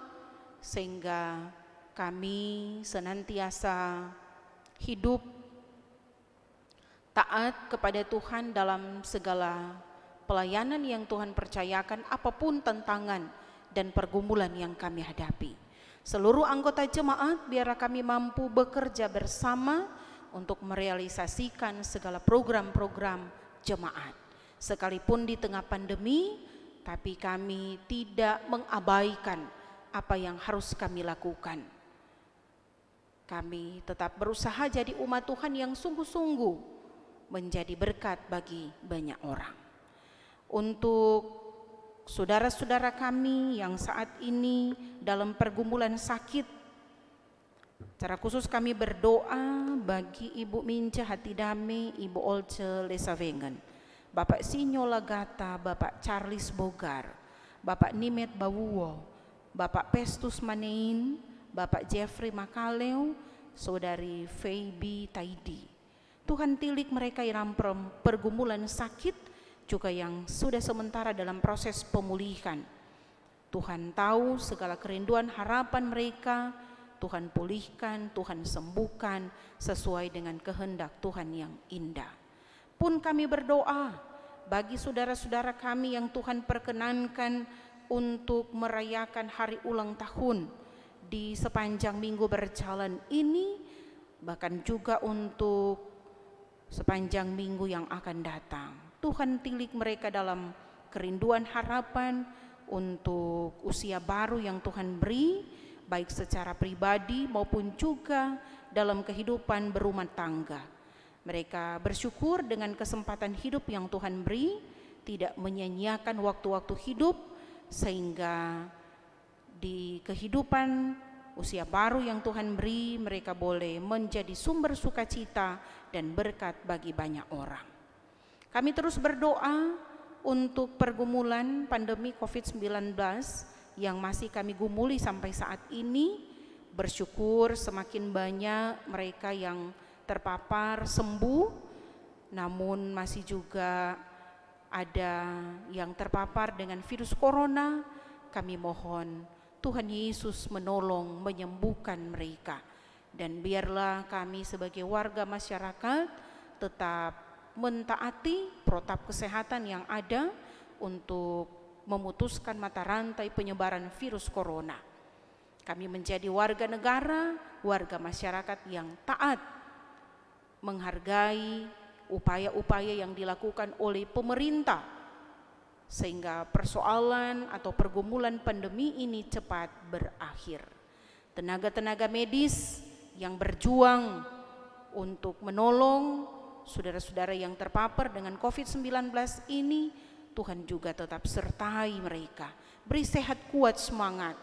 sehingga kami senantiasa hidup taat kepada Tuhan dalam segala pelayanan yang Tuhan percayakan, apapun tantangan dan pergumulan yang kami hadapi. Seluruh anggota jemaat, biarlah kami mampu bekerja bersama untuk merealisasikan segala program-program jemaat. Sekalipun di tengah pandemi, tapi kami tidak mengabaikan apa yang harus kami lakukan. Kami tetap berusaha jadi umat Tuhan yang sungguh-sungguh menjadi berkat bagi banyak orang. Untuk saudara-saudara kami yang saat ini dalam pergumulan sakit, secara khusus kami berdoa bagi Ibu Mince Hati Dame, Ibu Olce Lesavengen, Bapak Sinyo Lagata, Bapak Charles Bogar, Bapak Nimet Bawuwo, Bapak Pestus Manein, Bapak Jeffrey Makaleo, Saudari Feibi Taidi. Tuhan tilik mereka yang pergumulan sakit, juga yang sudah sementara dalam proses pemulihan. Tuhan tahu segala kerinduan harapan mereka, Tuhan pulihkan, Tuhan sembuhkan sesuai dengan kehendak Tuhan yang indah. Pun kami berdoa bagi saudara-saudara kami yang Tuhan perkenankan untuk merayakan hari ulang tahun di sepanjang minggu berjalan ini, bahkan juga untuk sepanjang minggu yang akan datang. Tuhan tilik mereka dalam kerinduan harapan untuk usia baru yang Tuhan beri, baik secara pribadi maupun juga dalam kehidupan berumah tangga. Mereka bersyukur dengan kesempatan hidup yang Tuhan beri, tidak menyia-nyiakan waktu-waktu hidup, sehingga di kehidupan usia baru yang Tuhan beri, mereka boleh menjadi sumber sukacita dan berkat bagi banyak orang. Kami terus berdoa untuk pergumulan pandemi COVID-19 yang masih kami gumuli sampai saat ini. Bersyukur semakin banyak mereka yang terpapar sembuh, namun masih juga ada yang terpapar dengan virus corona. Kami mohon Tuhan Yesus menolong, menyembuhkan mereka. Dan biarlah kami sebagai warga masyarakat tetap mentaati protap kesehatan yang ada untuk memutuskan mata rantai penyebaran virus corona. Kami menjadi warga negara, warga masyarakat yang taat, menghargai upaya-upaya yang dilakukan oleh pemerintah, sehingga persoalan atau pergumulan pandemi ini cepat berakhir. Tenaga-tenaga medis yang berjuang untuk menolong saudara-saudara yang terpapar dengan COVID-19 ini, Tuhan juga tetap sertai mereka. Beri sehat, kuat, semangat.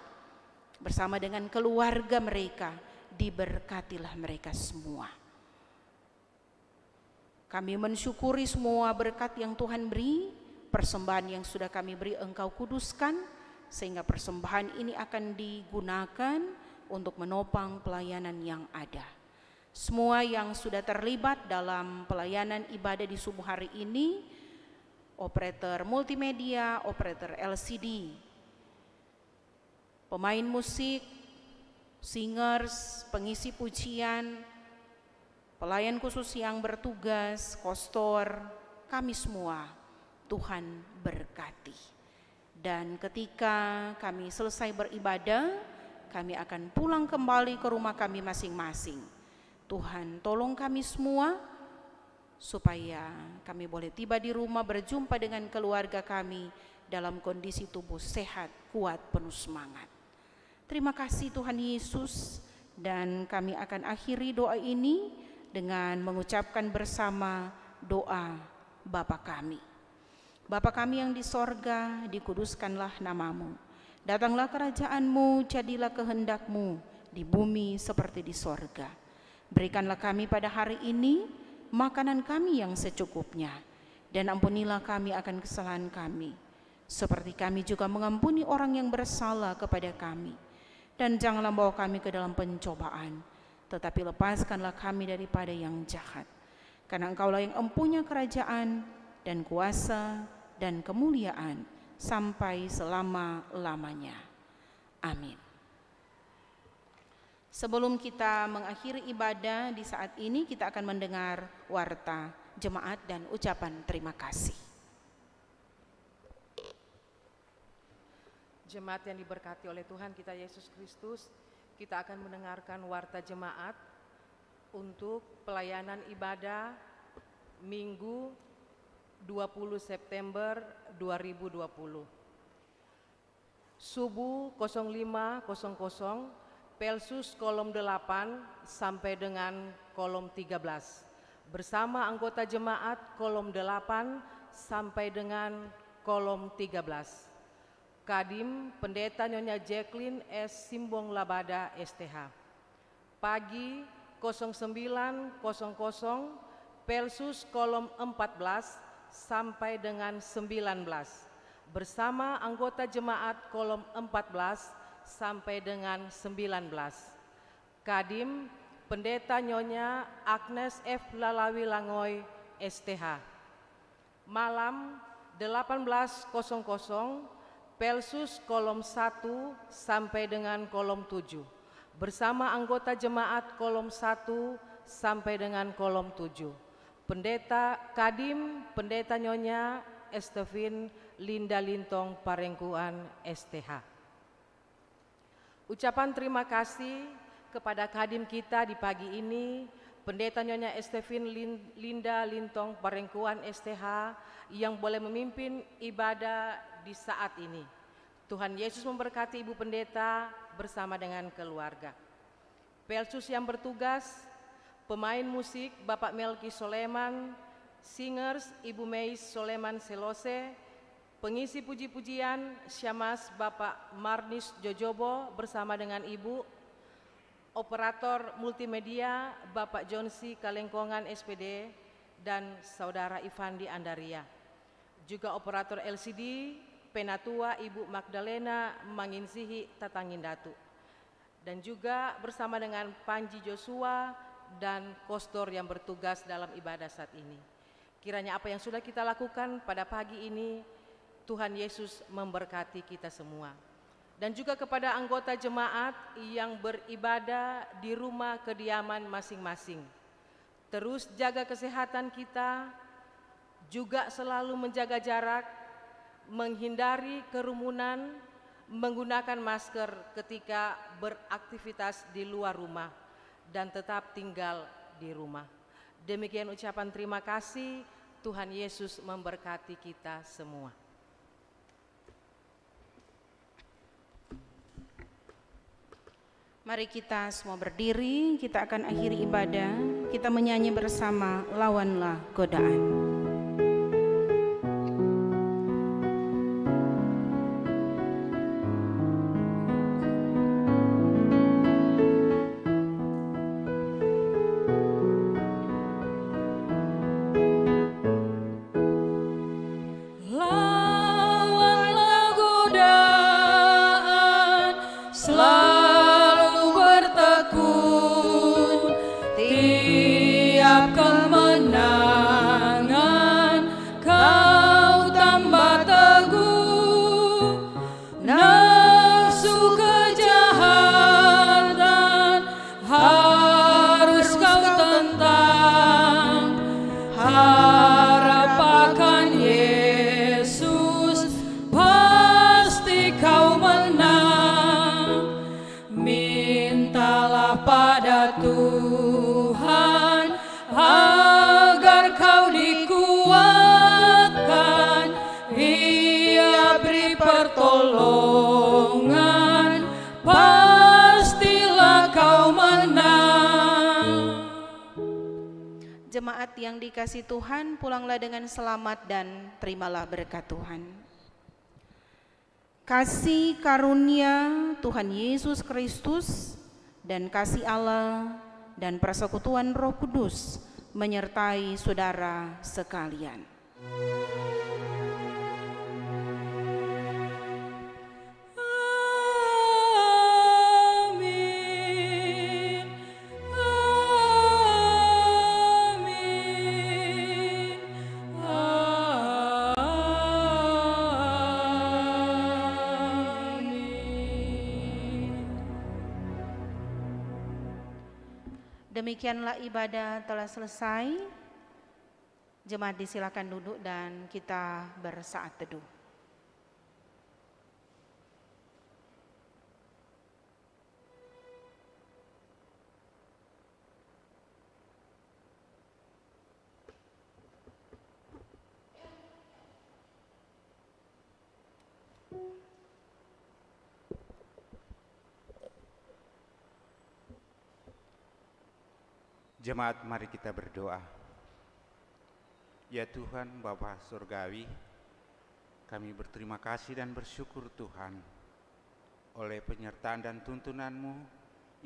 Bersama dengan keluarga mereka, diberkatilah mereka semua. Kami mensyukuri semua berkat yang Tuhan beri, persembahan yang sudah kami beri Engkau kuduskan, sehingga persembahan ini akan digunakan untuk menopang pelayanan yang ada. Semua yang sudah terlibat dalam pelayanan ibadah di subuh hari ini, operator multimedia, operator LCD, pemain musik, singers, pengisi pujian, pelayan khusus yang bertugas, kostor, kami semua Tuhan berkati. Dan ketika kami selesai beribadah, kami akan pulang kembali ke rumah kami masing-masing. Tuhan tolong kami semua supaya kami boleh tiba di rumah berjumpa dengan keluarga kami dalam kondisi tubuh sehat, kuat, penuh semangat. Terima kasih Tuhan Yesus, dan kami akan akhiri doa ini dengan mengucapkan bersama doa Bapa kami. Bapa kami yang di sorga, dikuduskanlah namamu. Datanglah kerajaan-Mu, jadilah kehendak-Mu di bumi seperti di sorga. Berikanlah kami pada hari ini makanan kami yang secukupnya, dan ampunilah kami akan kesalahan kami, seperti kami juga mengampuni orang yang bersalah kepada kami. Dan janganlah bawa kami ke dalam pencobaan, tetapi lepaskanlah kami daripada yang jahat. Karena Engkaulah yang empunya kerajaan dan kuasa dan kemuliaan sampai selama-lamanya. Amin. Sebelum kita mengakhiri ibadah di saat ini, kita akan mendengar warta jemaat dan ucapan terima kasih. Jemaat yang diberkati oleh Tuhan kita Yesus Kristus, kita akan mendengarkan warta jemaat untuk pelayanan ibadah Minggu 20 September 2020. Subuh 05.00, Pelsus kolom 8 sampai dengan kolom 13. Bersama anggota jemaat kolom 8 sampai dengan kolom 13. Kadim Pendeta Nyonya Jacqueline S. Simbong Labada STH. Pagi 09.00, Pelsus kolom 14 sampai dengan 19. Bersama anggota jemaat kolom 14 sampai dengan 19. Kadim Pendeta Nyonya Agnes F. Lalawi Langoy STH. Malam 18.00, Pelsus kolom 1 sampai dengan kolom 7. Bersama anggota jemaat kolom 1 sampai dengan kolom 7. Pendeta Kadim Pendeta Nyonya Estefin Linda Lintong Parengkuan STH. Ucapan terima kasih kepada Kadim kita di pagi ini, Pendeta Nyonya Estefin Linda Lintong Parengkuan STH, yang boleh memimpin ibadah di saat ini. Tuhan Yesus memberkati Ibu Pendeta bersama dengan keluarga. Pelsus yang bertugas, pemain musik Bapak Melki Soleman, singers Ibu Meis Soleman Selose, pengisi puji-pujian Syamas Bapak Marnis Jojobo bersama dengan Ibu, operator multimedia Bapak Jonsi Kalengkongan SPD, dan Saudara Ivandi Andaria. Juga operator LCD, Penatua Ibu Magdalena Manginsihi Tatangindatu. Dan juga bersama dengan Panji Joshua dan Kostor yang bertugas dalam ibadah saat ini. Kiranya apa yang sudah kita lakukan pada pagi ini, Tuhan Yesus memberkati kita semua. Dan juga kepada anggota jemaat yang beribadah di rumah kediaman masing-masing. Terus jaga kesehatan kita, juga selalu menjaga jarak, menghindari kerumunan, menggunakan masker ketika beraktivitas di luar rumah, dan tetap tinggal di rumah. Demikian ucapan terima kasih, Tuhan Yesus memberkati kita semua. Mari kita semua berdiri, kita akan akhiri ibadah, kita menyanyi bersama Lawanlah Godaan. Jemaat yang dikasihi Tuhan, pulanglah dengan selamat dan terimalah berkat Tuhan. Kasih karunia Tuhan Yesus Kristus dan kasih Allah dan persekutuan Roh Kudus menyertai saudara sekalian. Demikianlah ibadah telah selesai. Jemaat disilakan duduk dan kita bersaat teduh. Jemaat, mari kita berdoa. Ya Tuhan Bapa Surgawi, kami berterima kasih dan bersyukur Tuhan. Oleh penyertaan dan tuntunan-Mu,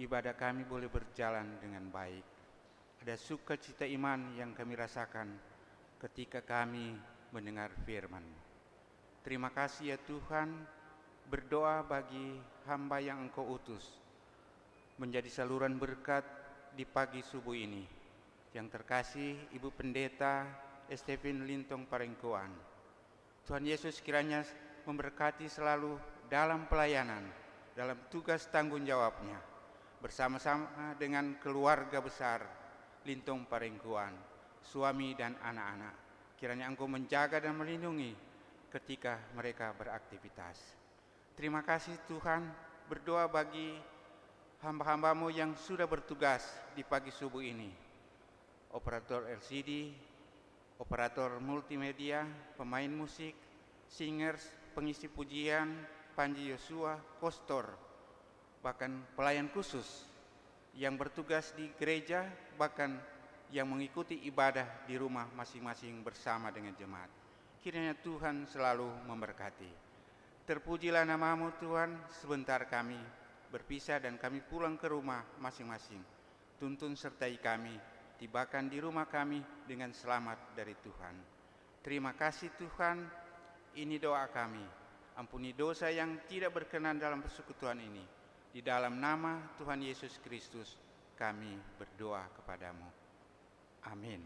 ibadah kami boleh berjalan dengan baik. Ada sukacita iman yang kami rasakan ketika kami mendengar firman-Mu. Terima kasih ya Tuhan, berdoa bagi hamba yang Engkau utus, menjadi saluran berkat di pagi subuh ini. Yang terkasih Ibu Pendeta Estefin Lintong Parengkuan, Tuhan Yesus kiranya memberkati selalu dalam pelayanan, dalam tugas tanggung jawabnya, bersama-sama dengan keluarga besar Lintong Parengkuan, suami dan anak-anak. Kiranya Engkau menjaga dan melindungi ketika mereka beraktivitas. Terima kasih Tuhan, berdoa bagi hamba-hambamu yang sudah bertugas di pagi subuh ini. Operator LCD, operator multimedia, pemain musik, singers, pengisi pujian, Panji Joshua, Kostor, bahkan pelayan khusus yang bertugas di gereja, bahkan yang mengikuti ibadah di rumah masing-masing bersama dengan jemaat. Kiranya Tuhan selalu memberkati. Terpujilah nama-Mu Tuhan. Sebentar kami berpisah dan kami pulang ke rumah masing-masing. Tuntun sertai kami, tibakan di rumah kami dengan selamat dari Tuhan. Terima kasih Tuhan, ini doa kami. Ampuni dosa yang tidak berkenan dalam persekutuan ini. Di dalam nama Tuhan Yesus Kristus kami berdoa kepadamu. Amin.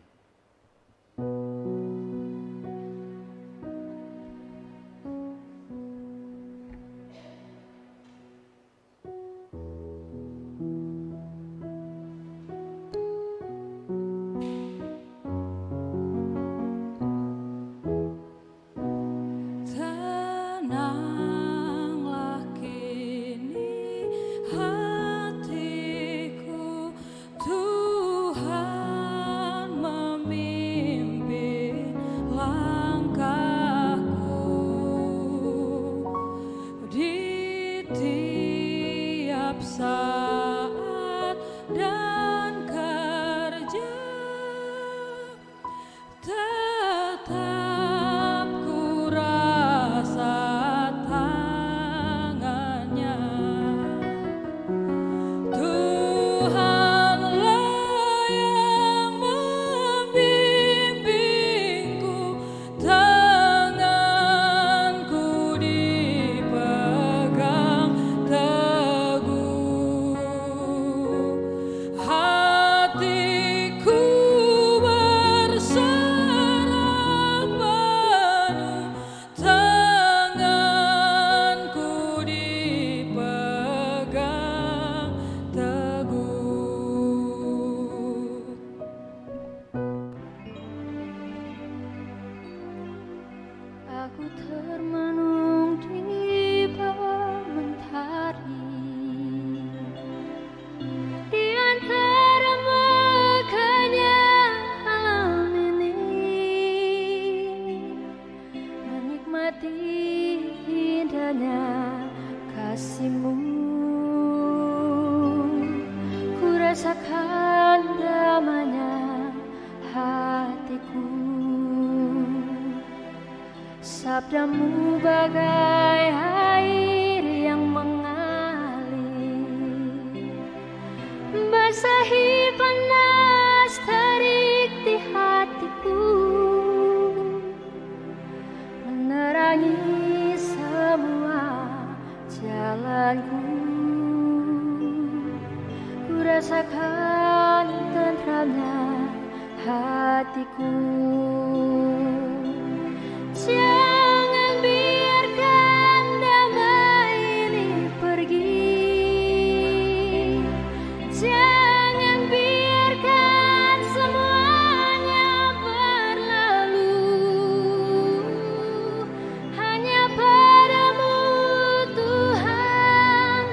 Tenanglah kini hatiku, Tuhan memimpin langkahku di tiap saat dan kerja. Tetap ku rasa tangannya, Tuhanlah yang membimbingku, tanganku dipegang teguh, hatiku berserah penuh, tanganku dipegang teguh. Aku termenung di bawah mentari, di antara megahnya alam ini, menikmati indahnya kasih-Mu. Ku rasakan damainya hatiku. Sabda-Mu bagai air yang mengalir, basahi panas terik di hatiku, menerangi semua jalanku. Ku rasakan tentramnya hatiku. Jangan biarkan damai ini pergi, jangan biarkan semuanya berlalu. Hanya padamu Tuhan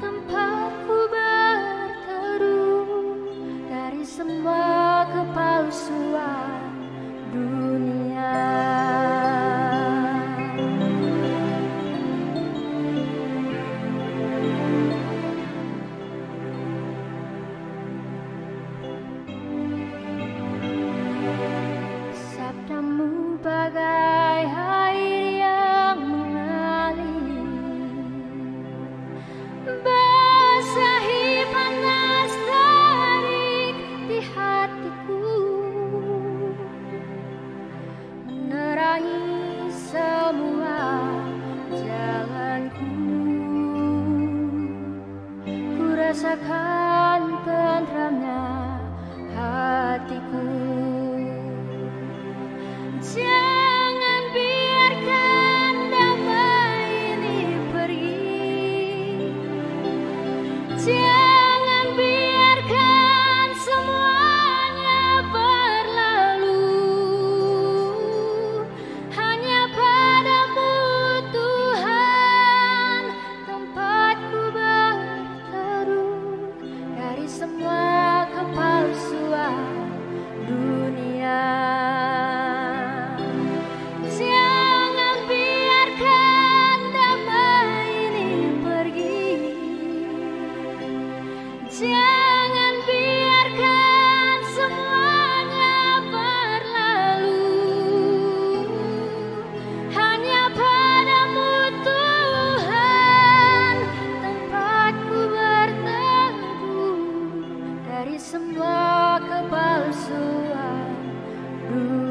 tempatku berteduh, dari semua kepalsuan dunia. Sabda-Mu bagai air yang mengalir, basahi panas terik di hatiku, menerangi semua jalanku. Ku rasakan tentramnya hatiku. Jangan biarkan damai ini pergi, jangan biarkan semuanya berlalu. Hanya padamu Tuhan tempatku berteduh, dari semua kepalsuan dunia. Jangan biarkan damai ini pergi, jangan biarkan semuanya berlalu. Hanya padamu Tuhan tempatku berteduh, dari semua kepalsuan dunia.